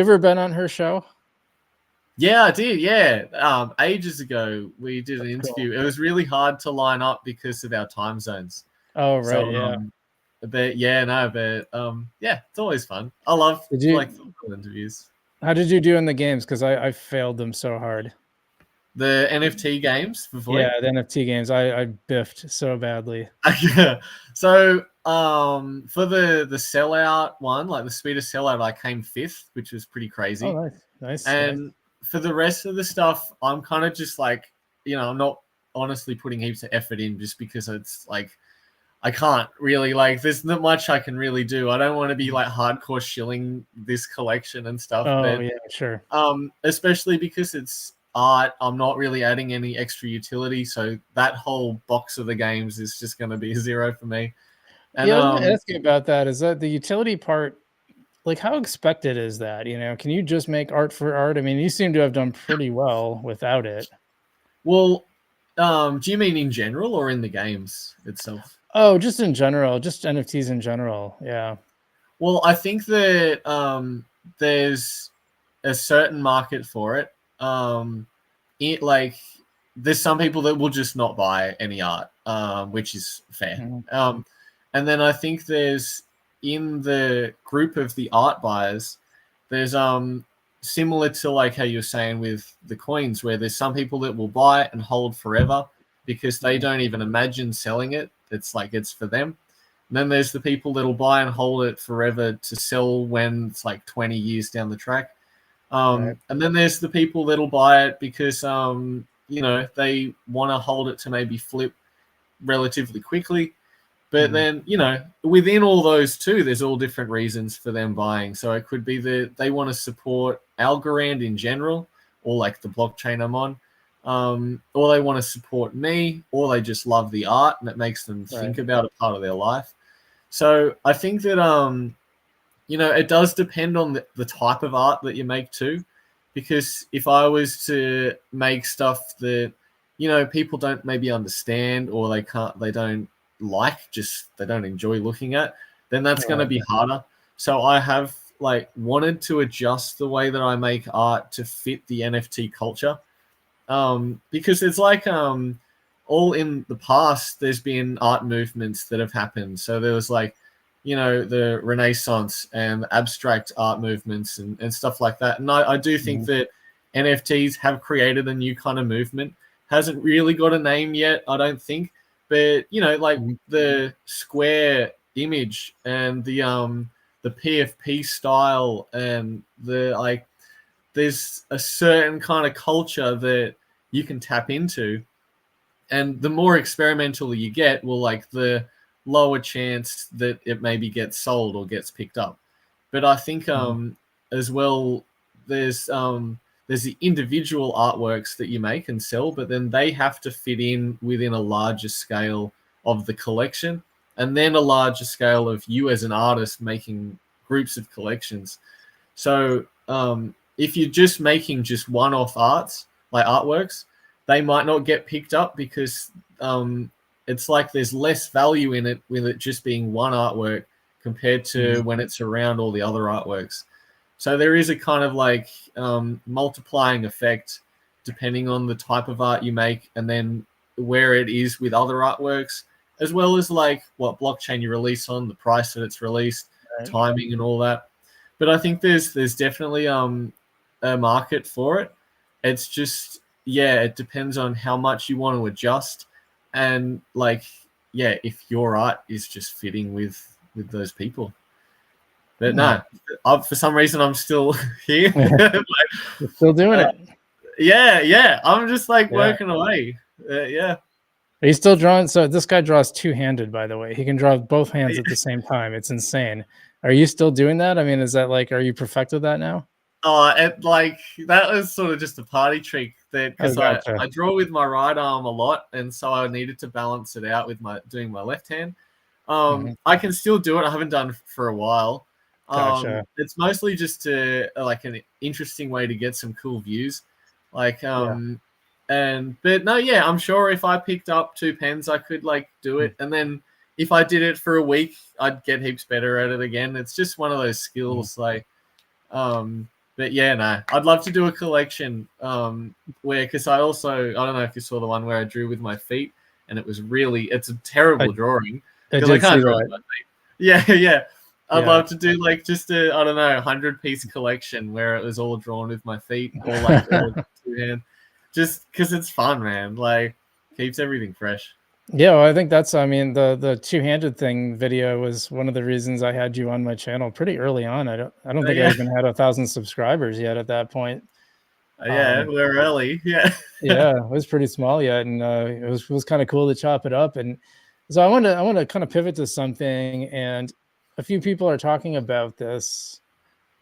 ever been on her show? Yeah, I did. Yeah, ages ago we did an interview. Cool. It was really hard to line up because of our time zones. Oh right, so, but it's always fun. I love like interviews. How did you do in the games? Because I failed them so hard. The NFT games before? Yeah, the NFT games. I biffed so badly. So For the sellout one, like the speed of sellout, I came 5th, which was pretty crazy. Oh, nice. And for the rest of the stuff, I'm kind of just like, I'm not honestly putting heaps of effort in just because it's like I can't really, like, there's not much I can really do. I don't want to be like hardcore shilling this collection and stuff. Oh, but yeah, sure. especially because it's art, I'm not really adding any extra utility. So that whole box of the games is just going to be a 0 for me. And Yeah, I was going to ask you about that. Is that the utility part? Like, how expected is that? Can you just make art for art? I mean, you seem to have done pretty well without it. Well, do you mean in general or in the games itself? Oh, just in general, just NFTs in general. Yeah. Well, I think that there's a certain market for it. Like, there's some people that will just not buy any art, which is fair. Mm-hmm. And then I think there's, in the group of the art buyers, there's similar to like how you're saying with the coins, where there's some people that will buy it and hold forever because they don't even imagine selling it. It's like it's for them. And then there's the people that'll buy and hold it forever to sell when it's like 20 years down the track. Right. And then there's the people that'll buy it because they want to hold it to maybe flip relatively quickly. But then, within all those too, there's all different reasons for them buying. So it could be that they want to support Algorand in general, or like the blockchain I'm on, or they want to support me, or they just love the art and it makes them think about a part of their life. So I think that, it does depend on the type of art that you make too. Because if I was to make stuff that, people don't maybe understand, or they don't they don't enjoy looking at, then that's going to be harder. So I have like wanted to adjust the way that I make art to fit the NFT culture, because it's like all in the past there's been art movements that have happened. So there was like the Renaissance and abstract art movements and stuff like that. And I do think that NFTs have created a new kind of movement. Hasn't really got a name yet, I don't think. But like the square image and the PFP style, and there's a certain kind of culture that you can tap into, and the more experimental you get, the lower chance that it maybe gets sold or gets picked up. But I think as well, there's the individual artworks that you make and sell, but then they have to fit in within a larger scale of the collection, and then a larger scale of you as an artist making groups of collections. So if you're just making just one-off artworks, they might not get picked up because it's like there's less value in it with it just being one artwork compared to when it's around all the other artworks. So there is a kind of like multiplying effect depending on the type of art you make, and then where it is with other artworks, as well as like what blockchain you release on, the price that it's released, timing and all that. But I think there's definitely a market for it. It's just, it depends on how much you want to adjust, and if your art is just fitting with those people. But no, for some reason I'm still here. You're still doing it. Yeah. I'm just working away. Yeah. Are you still drawing? So this guy draws two-handed, by the way. He can draw both hands at the same time. It's insane. Are you still doing that? I mean, is that are you perfected that now? That was sort of just a party trick because I draw with my right arm a lot, and so I needed to balance it out with doing my left hand. I can still do it. I haven't done it for a while. Gotcha. It's mostly just an interesting way to get some cool views. But no, I'm sure if I picked up two pens, I could do it. And then if I did it for a week, I'd get heaps better at it again. It's just one of those skills. But yeah, no, I'd love to do a collection because I don't know if you saw the one where I drew with my feet, and it's a terrible drawing because I can't draw with my feet. Yeah. I'd love to do just a 100-piece collection where it was all drawn with my feet, or all two hand, just because it's fun, man. Keeps everything fresh. Yeah, well, I think that's, I mean, the two-handed thing video was one of the reasons I had you on my channel pretty early on. I don't think I Yeah, even had 1,000 subscribers yet at that point. yeah, Um, we're early. Yeah. yeah, it was pretty small yet, and it was kind of cool to chop it up. And so I want to kind of pivot to something, and a few people are talking about this.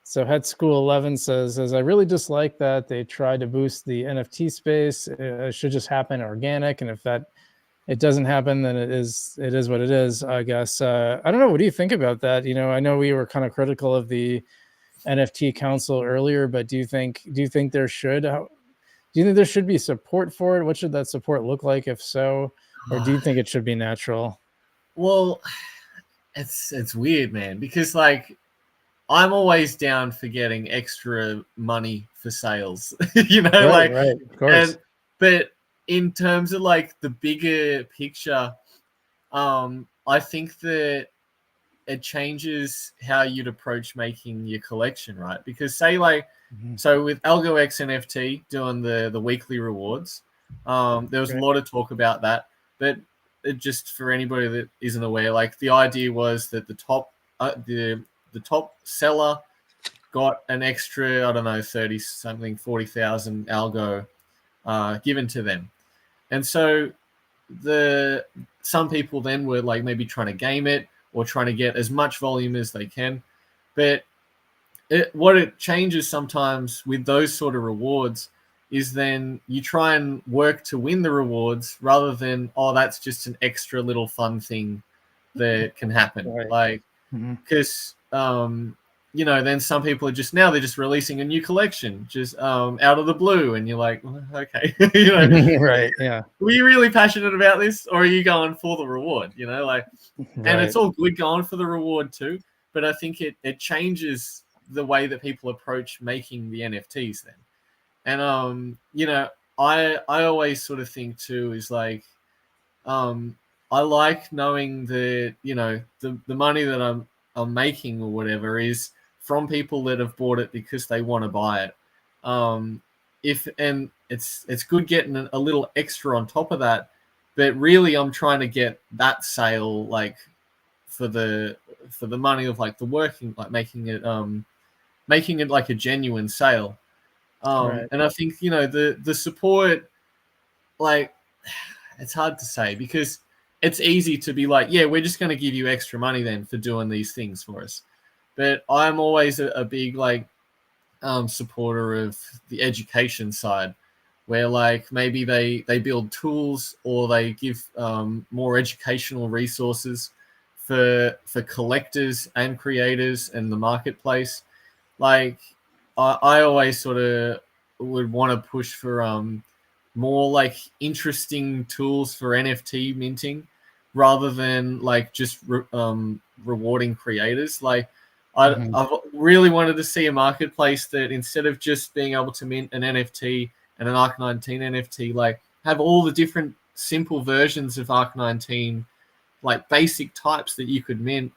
So Head School 11 says I really dislike that they try to boost the NFT space. It should just happen organic, and if that it doesn't happen, then it is what it is, I guess. I don't know. What do you think about that? I know we were kind of critical of the NFT council earlier, but do you think there should be support for it? What should that support look like, if so? Or do you think it should be natural? Well, it's weird, man, because like I'm always down for getting extra money for sales, Right, like, right, of course. and but in terms of like the bigger picture, I think that it changes how you'd approach making your collection, right? Because say like, Mhm. so with AlgoX NFT doing the weekly rewards, there was a Right. lot of talk about that, but just for anybody that isn't aware, like the idea was that the top seller got an extra, I don't know, 30 something, 40,000 algo given to them. And so some people then were like maybe trying to game it or trying to get as much volume as they can. But what it changes sometimes with those sort of rewards is then you try and work to win the rewards rather than, oh, that's just an extra little fun thing that can happen. Right. Like, Mhm. because then some people are just, now they're just releasing a new collection just out of the blue, and you're like, well, okay, Right. Yeah. were you really passionate about this, or are you going for the reward? Like, and it's Right. all good going for the reward too, but I think it changes the way that people approach making the NFTs then. And I always sort of think too is like, I like knowing that the money that I'm making or whatever is from people that have bought it because they want to buy it. If and it's good getting a little extra on top of that, but really I'm trying to get that sale like for the money of like the working, like making it like a genuine sale. Right. And I think the support, like, it's hard to say because it's easy to be like, yeah, we're just going to give you extra money then for doing these things for us. But I'm always a big like supporter of the education side, where like maybe they build tools or they give more educational resources for collectors and creators and the marketplace. Like I always sort of would want to push for more like interesting tools for NFT minting rather than like just rewarding creators. Like Mhm. I've really wanted to see a marketplace that instead of just being able to mint an NFT and an Arc 19 NFT, like have all the different simple versions of Arc 19, like basic types that you could mint.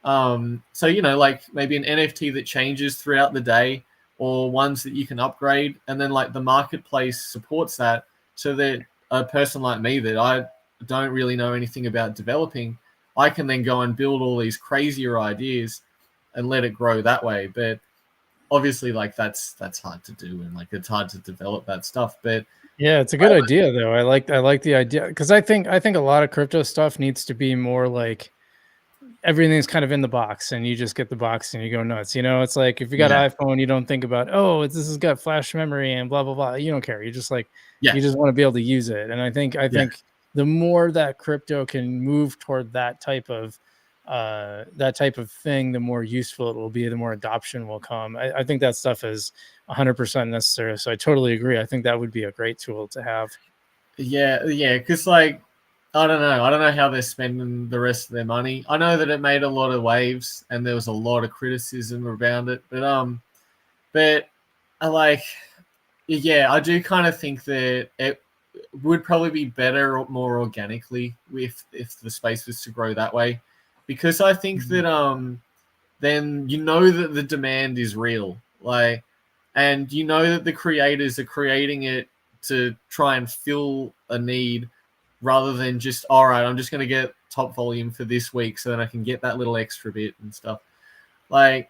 So like maybe an NFT that changes throughout the day, or ones that you can upgrade, and then like the marketplace supports that, so that a person like me that I don't really know anything about developing, I can then go and build all these crazier ideas and let it grow that way. But obviously, like that's hard to do, and like it's hard to develop that stuff. But Yeah, it's a good idea though. I like the idea, because I think a lot of crypto stuff needs to be more like everything's kind of in the box, and you just get the box and you go nuts. It's like if you got yeah, an iPhone, you don't think about, oh, this has got flash memory and blah blah blah. You don't care. You just like yeah, you just want to be able to use it. And I think I yeah. think the more that crypto can move toward that type of thing, the more useful it will be, the more adoption will come. I think that stuff is 100% necessary. So I totally agree. I think that would be a great tool to have. Yeah, because like I don't know how they're spending the rest of their money. I know that it made a lot of waves and there was a lot of criticism around it, but I like, yeah, I do kind of think that it would probably be better or more organically if the space was to grow that way, because I think Mhm. that then that the demand is real, like, and that the creators are creating it to try and fill a need rather than just, all right, I'm just going to get top volume for this week so then I can get that little extra bit and stuff. Like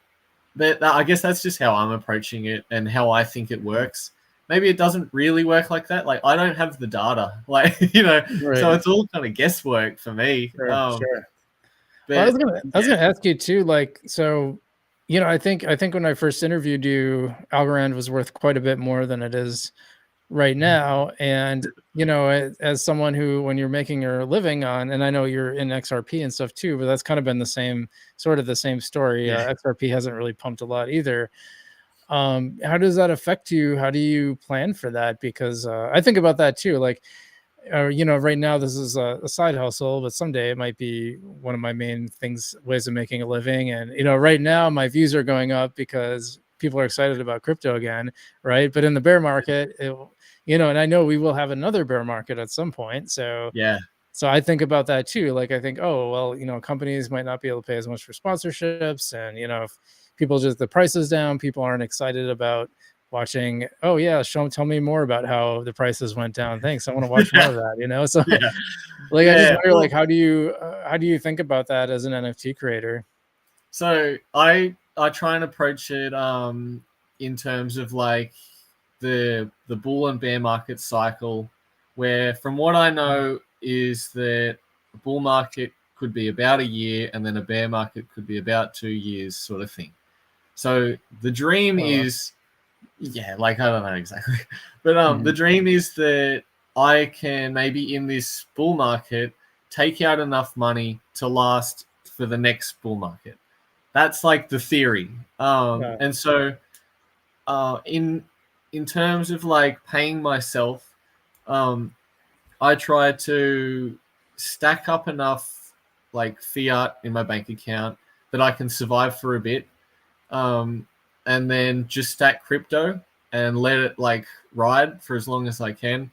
that, I guess that's just how I'm approaching it and how I think it works. Maybe it doesn't really work like that. Like I don't have the data, like, you know, Right. so it's all kind of guesswork for me. Sure. But Well, I was gonna ask you too, like, so, you know, I think when I first interviewed you, Algorand was worth quite a bit more than it is right now. And, you know, as someone who, when you're making your living on, and I know you're in XRP and stuff too, but that's kind of been the same, sort of the same story. Yeah. XRP hasn't really pumped a lot either. How does that affect you? How do you plan for that? Because I think about that too. Like, you know, right now this is a side hustle, but someday it might be one of my main ways of making a living. And, you know, right now my views are going up because people are excited about crypto again, right? But in the bear market, you know, and I know we will have another bear market at some point. So yeah, so I think about that too. Like, I think, oh, well, you know, companies might not be able to pay as much for sponsorships. And, you know, if people just, the price is down, people aren't excited about watching, oh yeah, tell me more about how the prices went down. Thanks. I want to watch more of that, you know? So yeah. like, I just Yeah. wonder, like, how do you think about that as an NFT creator? So I try and approach it in terms of like the bull and bear market cycle, where from what I know is that a bull market could be about a year and then a bear market could be about 2 years, sort of thing. So the dream is, yeah, like I don't know exactly, but the dream is that I can maybe in this bull market take out enough money to last for the next bull market. That's like the theory. And so in terms of like paying myself, I try to stack up enough like fiat in my bank account that I can survive for a bit, and then just stack crypto and let it like ride for as long as I can.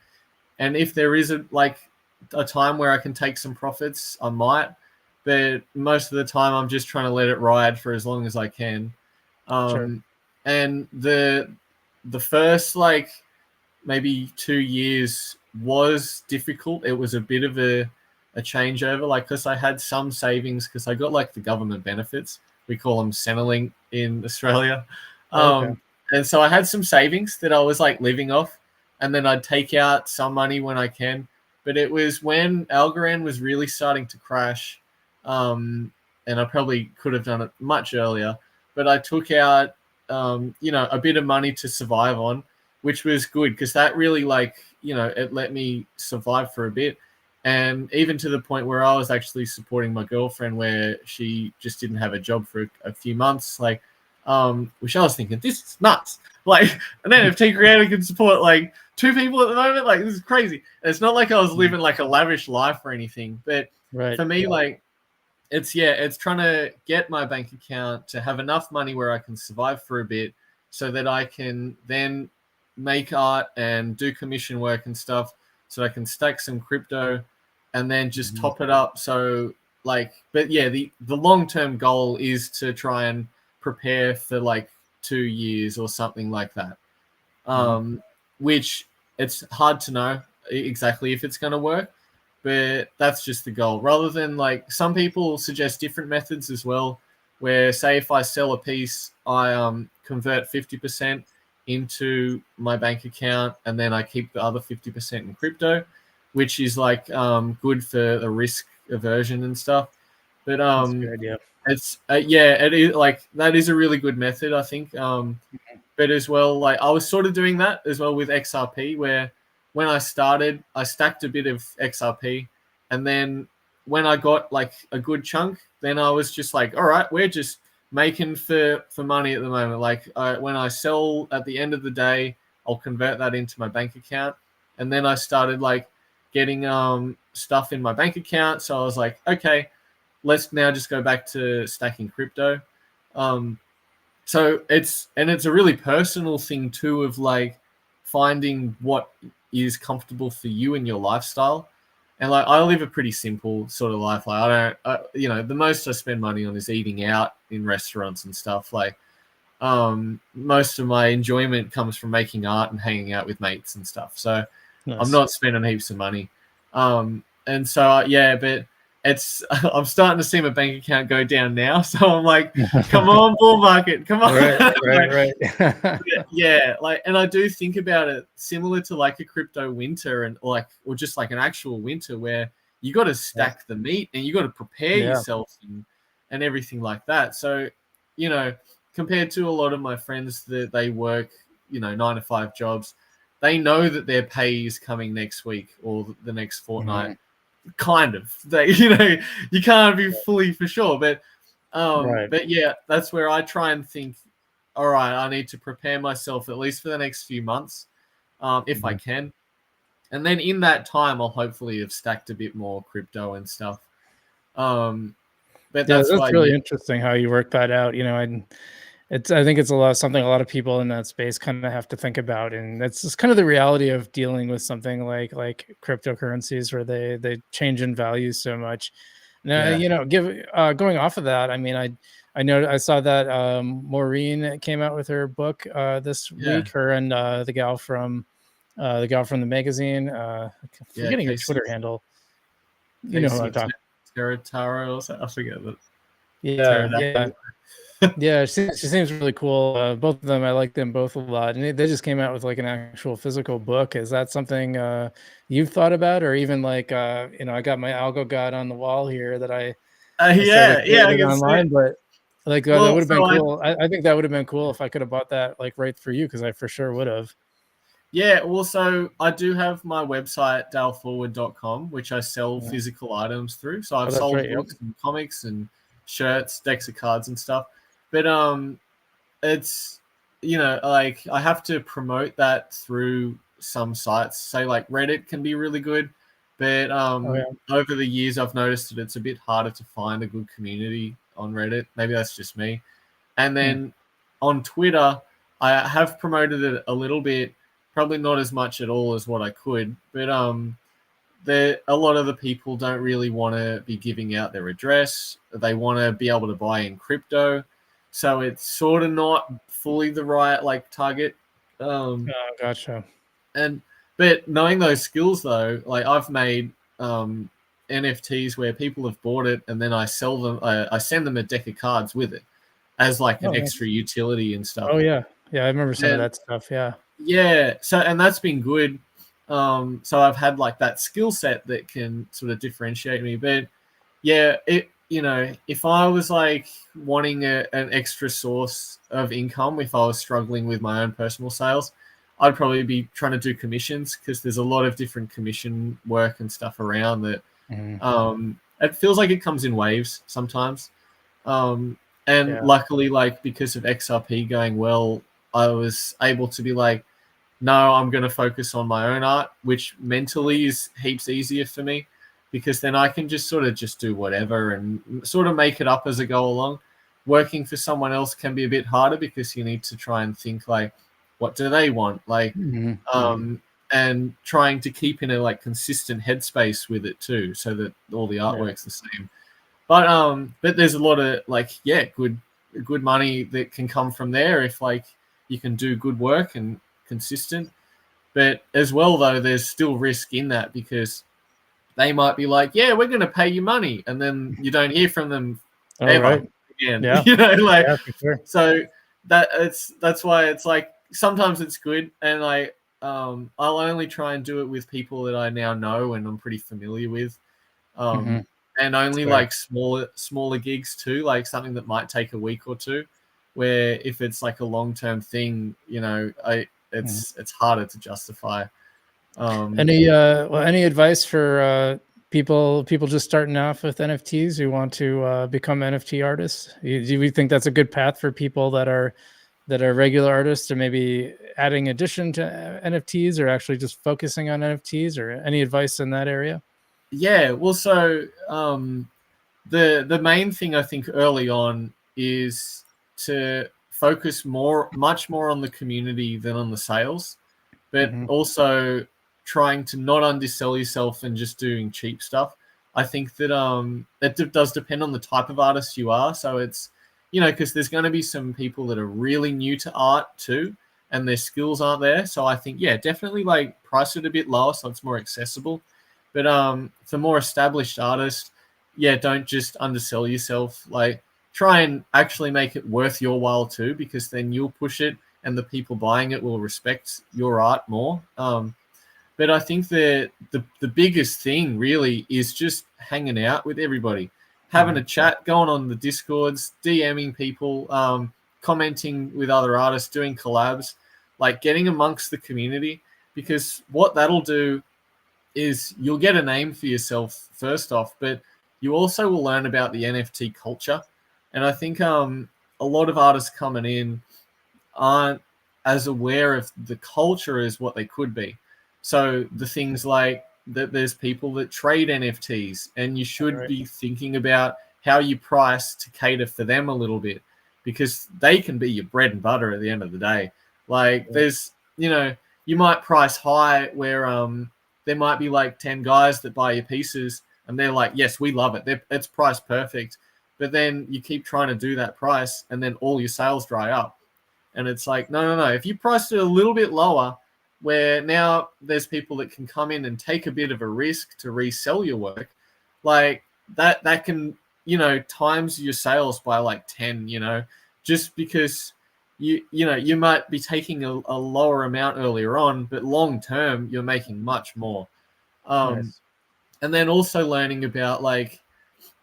And if there is a time where I can take some profits, I might. But most of the time, I'm just trying to let it ride for as long as I can. And the first like maybe 2 years was difficult. It was a bit of a changeover, like because I had some savings because I got like the government benefits. We call them Centrelink in Australia. And so I had some savings that I was like living off, and then I'd take out some money when I can. But it was when Algorand was really starting to crash, and I probably could have done it much earlier, but I took out, you know, a bit of money to survive on, which was good because that really like, you know, it let me survive for a bit. And even to the point where I was actually supporting my girlfriend where she just didn't have a job for a few months, like, which I was thinking, this is nuts. Like an NFT creator can support like 2 people at the moment. Like this is crazy. And it's not like I was living like a lavish life or anything, but for me, like it's trying to get my bank account to have enough money where I can survive for a bit so that I can then make art and do commission work and stuff so I can stack some crypto and then just top it up. So like, but yeah, the long-term goal is to try and prepare for like 2 years or something like that. Which it's hard to know exactly if it's going to work, but that's just the goal. Rather than like some people suggest different methods as well, where say if I sell a piece, I convert 50% into my bank account and then I keep the other 50% in crypto, which is like good for the risk aversion and stuff. But That's a good idea. it's it is like that is a really good method, I think. But as well, like I was sort of doing that as well with XRP, where when I started, I stacked a bit of XRP, and then when I got like a good chunk, then I was just like, all right, we're just making for money at the moment. Like when I sell at the end of the day, I'll convert that into my bank account, and then I started like getting stuff in my bank account. So I was like, okay, let's now just go back to stacking crypto. So it's a really personal thing too, of like finding what is comfortable for you and your lifestyle. And like I live a pretty simple sort of life. Like you know, the most I spend money on is eating out in restaurants and stuff. Like most of my enjoyment comes from making art and hanging out with mates and stuff. So Nice. I'm not spending heaps of money. And so yeah, but it's I'm starting to see my bank account go down now. So I'm like, come on, bull market, come on. Right. Yeah, like, and I do think about it similar to like a crypto winter and or just like an actual winter where you got to stack the meat and you got to prepare yourself and everything like that. So, you know, compared to a lot of my friends that they work, 9-to-5 jobs, they know that their pay is coming next week or the next fortnight. Kind of. They, you can't be fully for sure, but yeah, that's where I try and think, all right, I need to prepare myself at least for the next few months, if I can. And then in that time, I'll hopefully have stacked a bit more crypto and stuff. But that's really interesting how you work that out. I think it's something a lot of people in that space kind of have to think about, and that's just kind of the reality of dealing with something like cryptocurrencies where they change in value so much. Now, going off of that, I mean, I know I saw that Maureen came out with her book this week. Her and the gal from the magazine. Forgetting her Twitter handle. You know who I'm talking. Taro, I forget that. Yeah, she seems really cool. Both of them, I like them both a lot, and they just came out with like an actual physical book. Is that something you've thought about, or even like I got my Algo God on the wall here that I online, but like that would have been cool. I think that would have been cool if I could have bought that like right for you, because I for sure would have. Yeah, well, so I do have my website, daleforward.com, which I sell physical items through. So I've sold books and comics and shirts, decks of cards and stuff. But it's, like I have to promote that through some sites. Say like Reddit can be really good. But over the years, I've noticed that it's a bit harder to find a good community on Reddit. Maybe that's just me. And then on Twitter, I have promoted it a little bit. Probably not as much at all as what I could, but a lot of the people don't really want to be giving out their address. They want to be able to buy in crypto, so it's sort of not fully the right like target. Gotcha. But knowing those skills though, like I've made NFTs where people have bought it and then I sell them. I send them a deck of cards with it as like an extra utility and stuff. Oh yeah, I remember some of that stuff. Yeah, so and that's been good. So I've had like that skill set that can sort of differentiate me. But yeah, if I was like wanting an extra source of income, if I was struggling with my own personal sales, I'd probably be trying to do commissions, because there's a lot of different commission work and stuff around that. It feels like it comes in waves sometimes. Luckily, like because of XRP going well, I was able to be like, no, I'm going to focus on my own art, which mentally is heaps easier for me, because then I can just sort of just do whatever and sort of make it up as I go along. Working for someone else can be a bit harder, because you need to try and think like, what do they want? Like, and trying to keep in a like consistent headspace with it too, so that all the artwork's the same. But there's a lot of like, good money that can come from there if like you can do good work and consistent. But as well though, there's still risk in that, because they might be like, we're going to pay you money, and then you don't hear from them ever again. For sure. So that's why it's like sometimes it's good, and like I'll only try and do it with people that I now know and I'm pretty familiar with. And only like smaller gigs too, like something that might take a week or two, where if it's like a long-term thing, it's harder to justify. Any advice for people just starting off with NFTs who want to become NFT artists? Do you think that's a good path for people that are regular artists, or maybe adding addition to NFTs, or actually just focusing on NFTs, or any advice in that area? Yeah, well, so the main thing I think early on is to focus much more on the community than on the sales, but also trying to not undersell yourself and just doing cheap stuff. I think that that does depend on the type of artist you are. So it's, because there's going to be some people that are really new to art too, and their skills aren't there. So I think, definitely like price it a bit lower so it's more accessible. But for more established artists, yeah, don't just undersell yourself. Like, try and actually make it worth your while too, because then you'll push it and the people buying it will respect your art more. But I think that the biggest thing really is just hanging out with everybody, having a chat, going on the Discords, DMing people, commenting with other artists, doing collabs, like getting amongst the community, because what that'll do is you'll get a name for yourself first off, but you also will learn about the NFT culture. And I think a lot of artists coming in aren't as aware of the culture as what they could be. So the things like that, there's people that trade NFTs, and you should be thinking about how you price to cater for them a little bit, because they can be your bread and butter at the end of the day. Like, there's, you know, you might price high where there might be like 10 guys that buy your pieces and they're like, yes, we love it. It's priced perfect. But then you keep trying to do that price and then all your sales dry up. And it's like, no. If you price it a little bit lower, where now there's people that can come in and take a bit of a risk to resell your work, like that can, you know, times your sales by like 10, you know, just because you know, you might be taking a lower amount earlier on, but long term you're making much more. Nice. And then also learning about, like,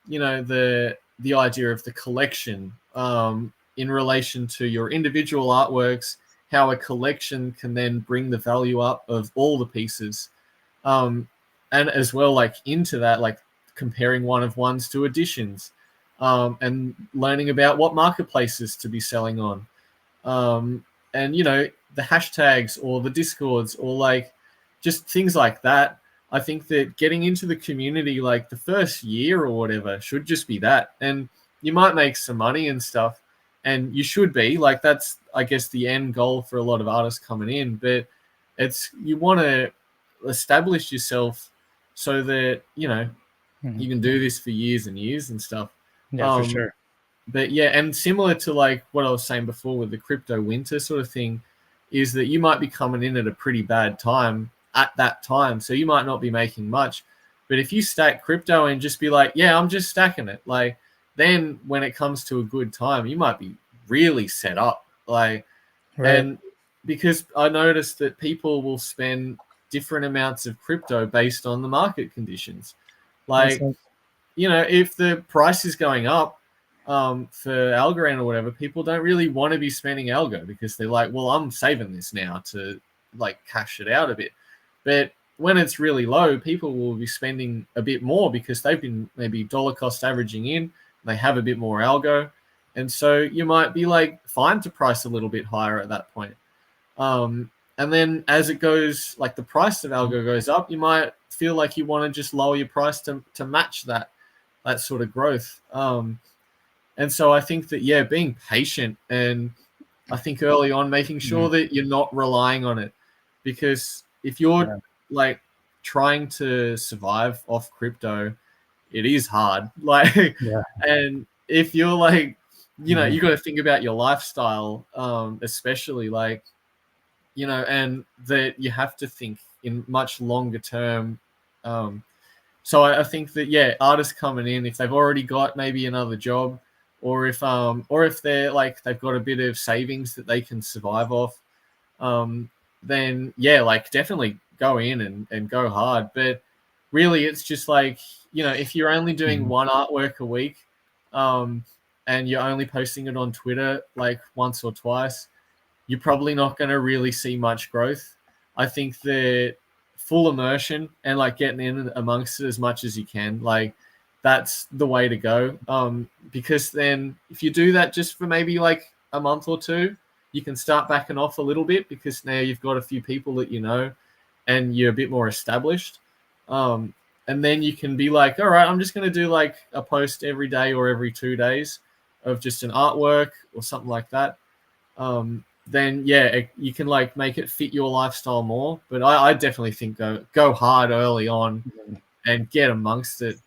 you know, the idea of the collection in relation to your individual artworks, how a collection can then bring the value up of all the pieces, and as well, like, into that, like comparing one of ones to editions, and learning about what marketplaces to be selling on, and, you know, the hashtags or the Discords or like just things like that. I think that getting into the community, like the first year or whatever, should just be that. And you might make some money and stuff, and you should be like, that's, I guess, the end goal for a lot of artists coming in. But it's, you want to establish yourself so that, you know, you can do this for years and years and stuff. Yeah, for sure. But yeah, and similar to like what I was saying before with the crypto winter sort of thing, is that you might be coming in at a pretty bad time at that time. So you might not be making much. But if you stack crypto and just be like, yeah, I'm just stacking it, like, then when it comes to a good time, you might be really set up. Like, and because I noticed that people will spend different amounts of crypto based on the market conditions. Like, you know, if the price is going up, for Algorand or whatever, people don't really want to be spending algo, because they're like, well, I'm saving this now to like cash it out a bit. But when it's really low, people will be spending a bit more because they've been maybe dollar cost averaging in, they have a bit more algo. And so you might be like fine to price a little bit higher at that point. And then as it goes, like the price of algo goes up, you might feel like you want to just lower your price to match that sort of growth. And so I think that, yeah, being patient, and I think early on making sure that you're not relying on it, because if you're like trying to survive off crypto, it is hard. Like, and if you're like, you know, you got to think about your lifestyle, especially, like, you know, and that you have to think in much longer term. So I think that, yeah, artists coming in, if they've already got maybe another job, or if they're like, they've got a bit of savings that they can survive off, then yeah, like definitely go in and go hard. But really, it's just like, you know, if you're only doing one artwork a week, and you're only posting it on Twitter like once or twice, you're probably not going to really see much growth. I think that full immersion and like getting in amongst it as much as you can, like, that's the way to go. Because then if you do that just for maybe like a month or two, you can start backing off a little bit, because now you've got a few people that you know and you're a bit more established. And then you can be like, all right, I'm just going to do like a post every day or every 2 days of just an artwork or something like that. Then yeah, you can like make it fit your lifestyle more. But I definitely think go hard early on and get amongst it.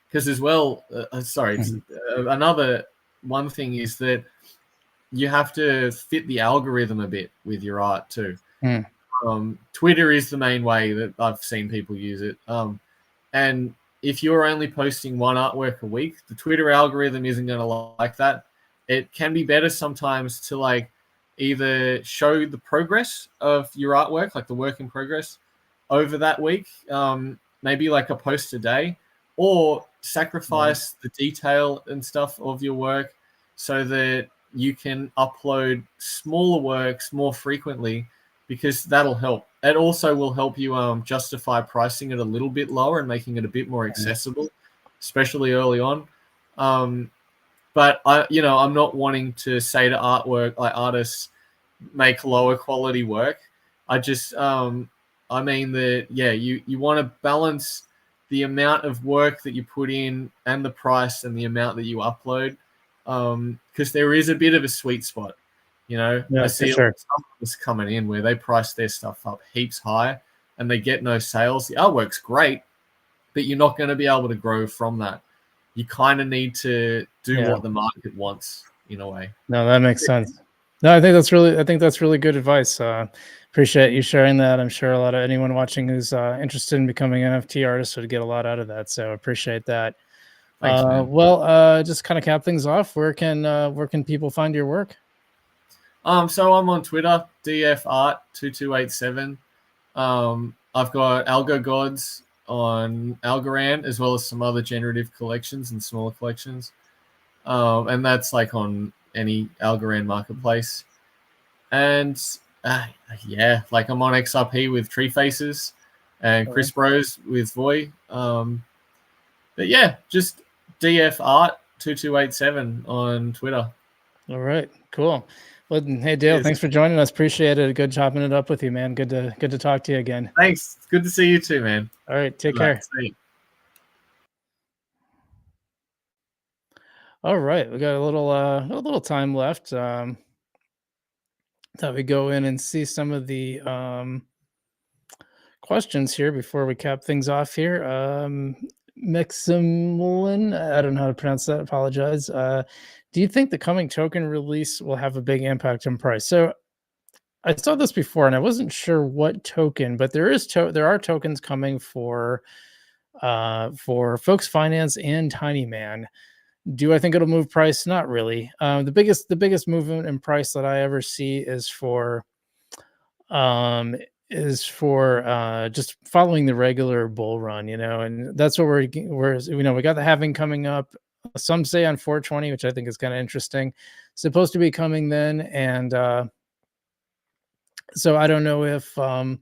Because as well, another one thing is that you have to fit the algorithm a bit with your art too. Twitter is the main way that I've seen people use it. And if you're only posting one artwork a week, the Twitter algorithm isn't going to like that. It can be better sometimes to like either show the progress of your artwork, like the work in progress over that week, maybe like a post a day, or sacrifice the detail and stuff of your work so that you can upload smaller works more frequently, because that'll help. It also will help you justify pricing it a little bit lower and making it a bit more accessible, especially early on. But I'm not wanting to say to artists make lower quality work. I just I mean that you want to balance the amount of work that you put in and the price and the amount that you upload, because there is a bit of a sweet spot. I see some coming in where they price their stuff up heaps high and they get no sales. The artwork's great, but you're not going to be able to grow from that. You kind of need to do what the market wants in a way. No, that makes sense. No, I think that's really good advice. Appreciate you sharing that. I'm sure a lot of anyone watching who's interested in becoming an NFT artist would get a lot out of that. So appreciate that. Thanks, man. Just kind of cap things off. Where can people find your work? So I'm on Twitter, dfart2287. I've got Algo Gods on Algorand, as well as some other generative collections and smaller collections. And that's like on any Algorand marketplace. And like I'm on XRP with Tree Faces and Chris Bros with Voy. But yeah, just dfart2287 on Twitter. All right, cool. Well, hey Dale, thanks for joining us. Appreciate it. Good chopping it up with you, man. Good to talk to you again. Thanks. It's good to see you too, man. All right, take care. All right, we got a little time left. Thought we go in and see some of the questions here before we cap things off here. Maximilian, I don't know how to pronounce that. Apologize. Do you think the coming token release will have a big impact on price? So I saw this before and I wasn't sure what token, but there are tokens coming for Folks Finance and Tiny Man. Do I think it'll move price? Not really. The biggest movement in price that I ever see is for just following the regular bull run, and that's what we got the halving coming up. Some say on 420, which I think is kind of interesting. Supposed to be coming then, and so I don't know if we'll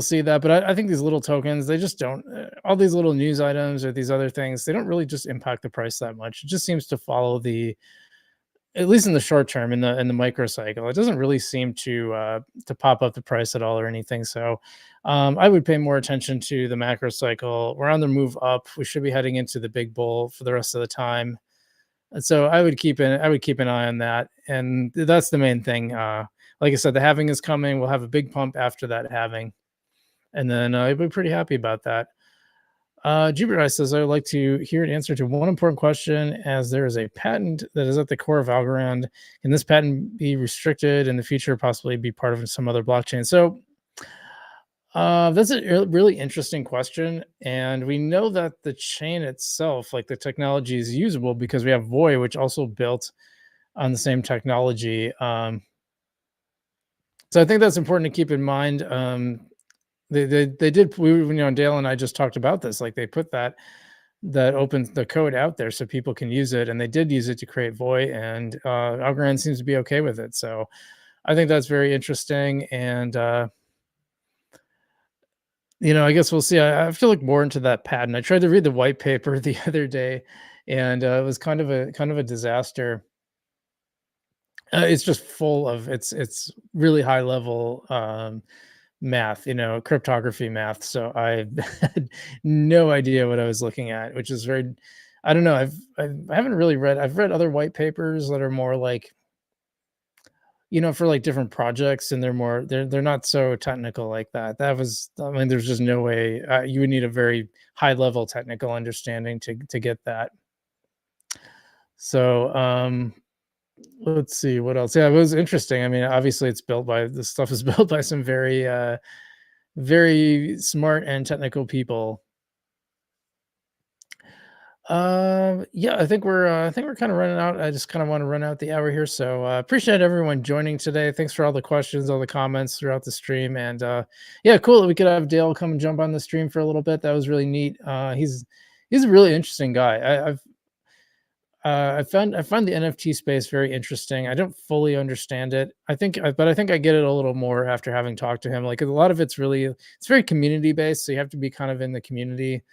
see that. But I think these little tokens, they just don't. All these little news items or these other things, they don't really just impact the price that much. It just seems to follow at least in the short term, in the micro cycle, it doesn't really seem to pop up the price at all or anything. So I would pay more attention to the macro cycle. We're on the move up. We should be heading into the big bull for the rest of the time. And so I would keep an eye on that. And that's the main thing. Like I said, the halving is coming. We'll have a big pump after that halving. And then I'd be pretty happy about that. Jupiter says, I would like to hear an answer to one important question, as there is a patent that is at the core of Algorand. Can this patent be restricted in the future, possibly be part of some other blockchain? So that's a really interesting question. And we know that the chain itself, like the technology, is usable because we have Voy, which also built on the same technology. So I think that's important to keep in mind. They did, Dale and I just talked about this, like they put that opens the code out there so people can use it, and they did use it to create Voy, and Algorand seems to be okay with it. So I think that's very interesting. And I guess we'll see. I have to look more into that patent. I tried to read the white paper the other day, and it was kind of a disaster. It's just full of it's really high level math, cryptography math. So I had no idea what I was looking at, which is very, I don't know. I haven't really read. I've read other white papers that are more like, for like different projects, and they're not so technical like that. There's just no way you would need a very high level technical understanding to get that. So let's see what else. Yeah, it was interesting. I mean, obviously this stuff is built by some very very smart and technical people. Yeah, I think we're kind of running out. I just kind of want to run out the hour here. So appreciate everyone joining today. Thanks for all the questions, all the comments throughout the stream. And yeah, cool that we could have Dale come and jump on the stream for a little bit. That was really neat. He's a really interesting guy. I find the NFT space very interesting. I don't fully understand it. But I think I get it a little more after having talked to him. Like a lot of it's very community based, so you have to be kind of in the community.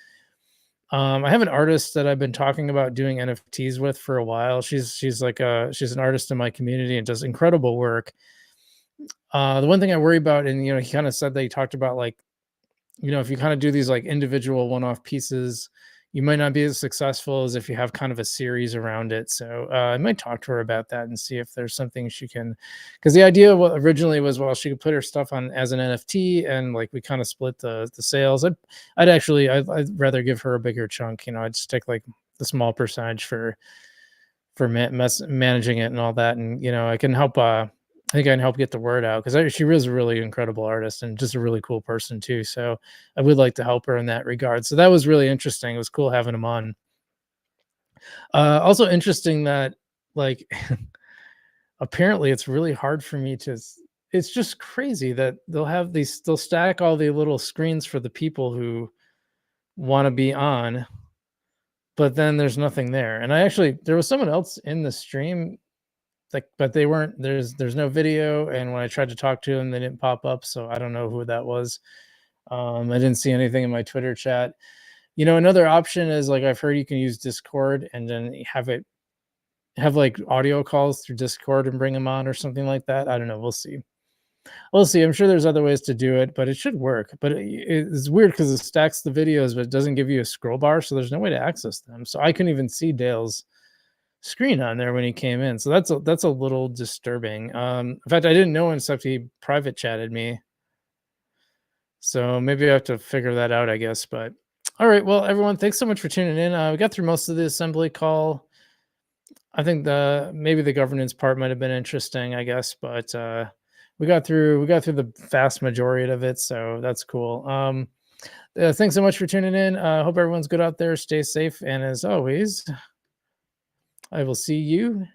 I have an artist that I've been talking about doing NFTs with for a while. She's an artist in my community and does incredible work. The one thing I worry about, and he kind of said that he talked about like, if you kind of do these like individual one-off pieces, you might not be as successful as if you have kind of a series around it. So I might talk to her about that and see if there's something she can, because the idea originally was, well, she could put her stuff on as an NFT and like we kind of split the sales. I'd rather give her a bigger chunk. I'd just take like the small percentage for managing it and all that. And, I can help, I think I can help get the word out because she is a really incredible artist and just a really cool person too. So I would like to help her in that regard. So that was really interesting. It was cool having him on. Also interesting that like apparently it's really hard for me it's just crazy that they'll stack all the little screens for the people who want to be on, but then there's nothing there. And there was someone else in the stream, but they weren't, there's no video. And when I tried to talk to them, they didn't pop up. So I don't know who that was. I didn't see anything in my Twitter chat. Another option is like, I've heard you can use Discord and then have like audio calls through Discord and bring them on or something like that. I don't know. We'll see. I'm sure there's other ways to do it, but it should work. But it's weird because it stacks the videos, but it doesn't give you a scroll bar. So there's no way to access them. So I couldn't even see Dale's screen on there when he came in. So that's a little disturbing. In fact, I didn't know except he private chatted me. So maybe I have to figure that out, I guess. But all right, well, everyone, thanks so much for tuning in. We got through most of the assembly call. I think maybe the governance part might have been interesting, I guess, but we got through the vast majority of it, so that's cool. Thanks so much for tuning in. Hope everyone's good out there. Stay safe, and as always, I will see you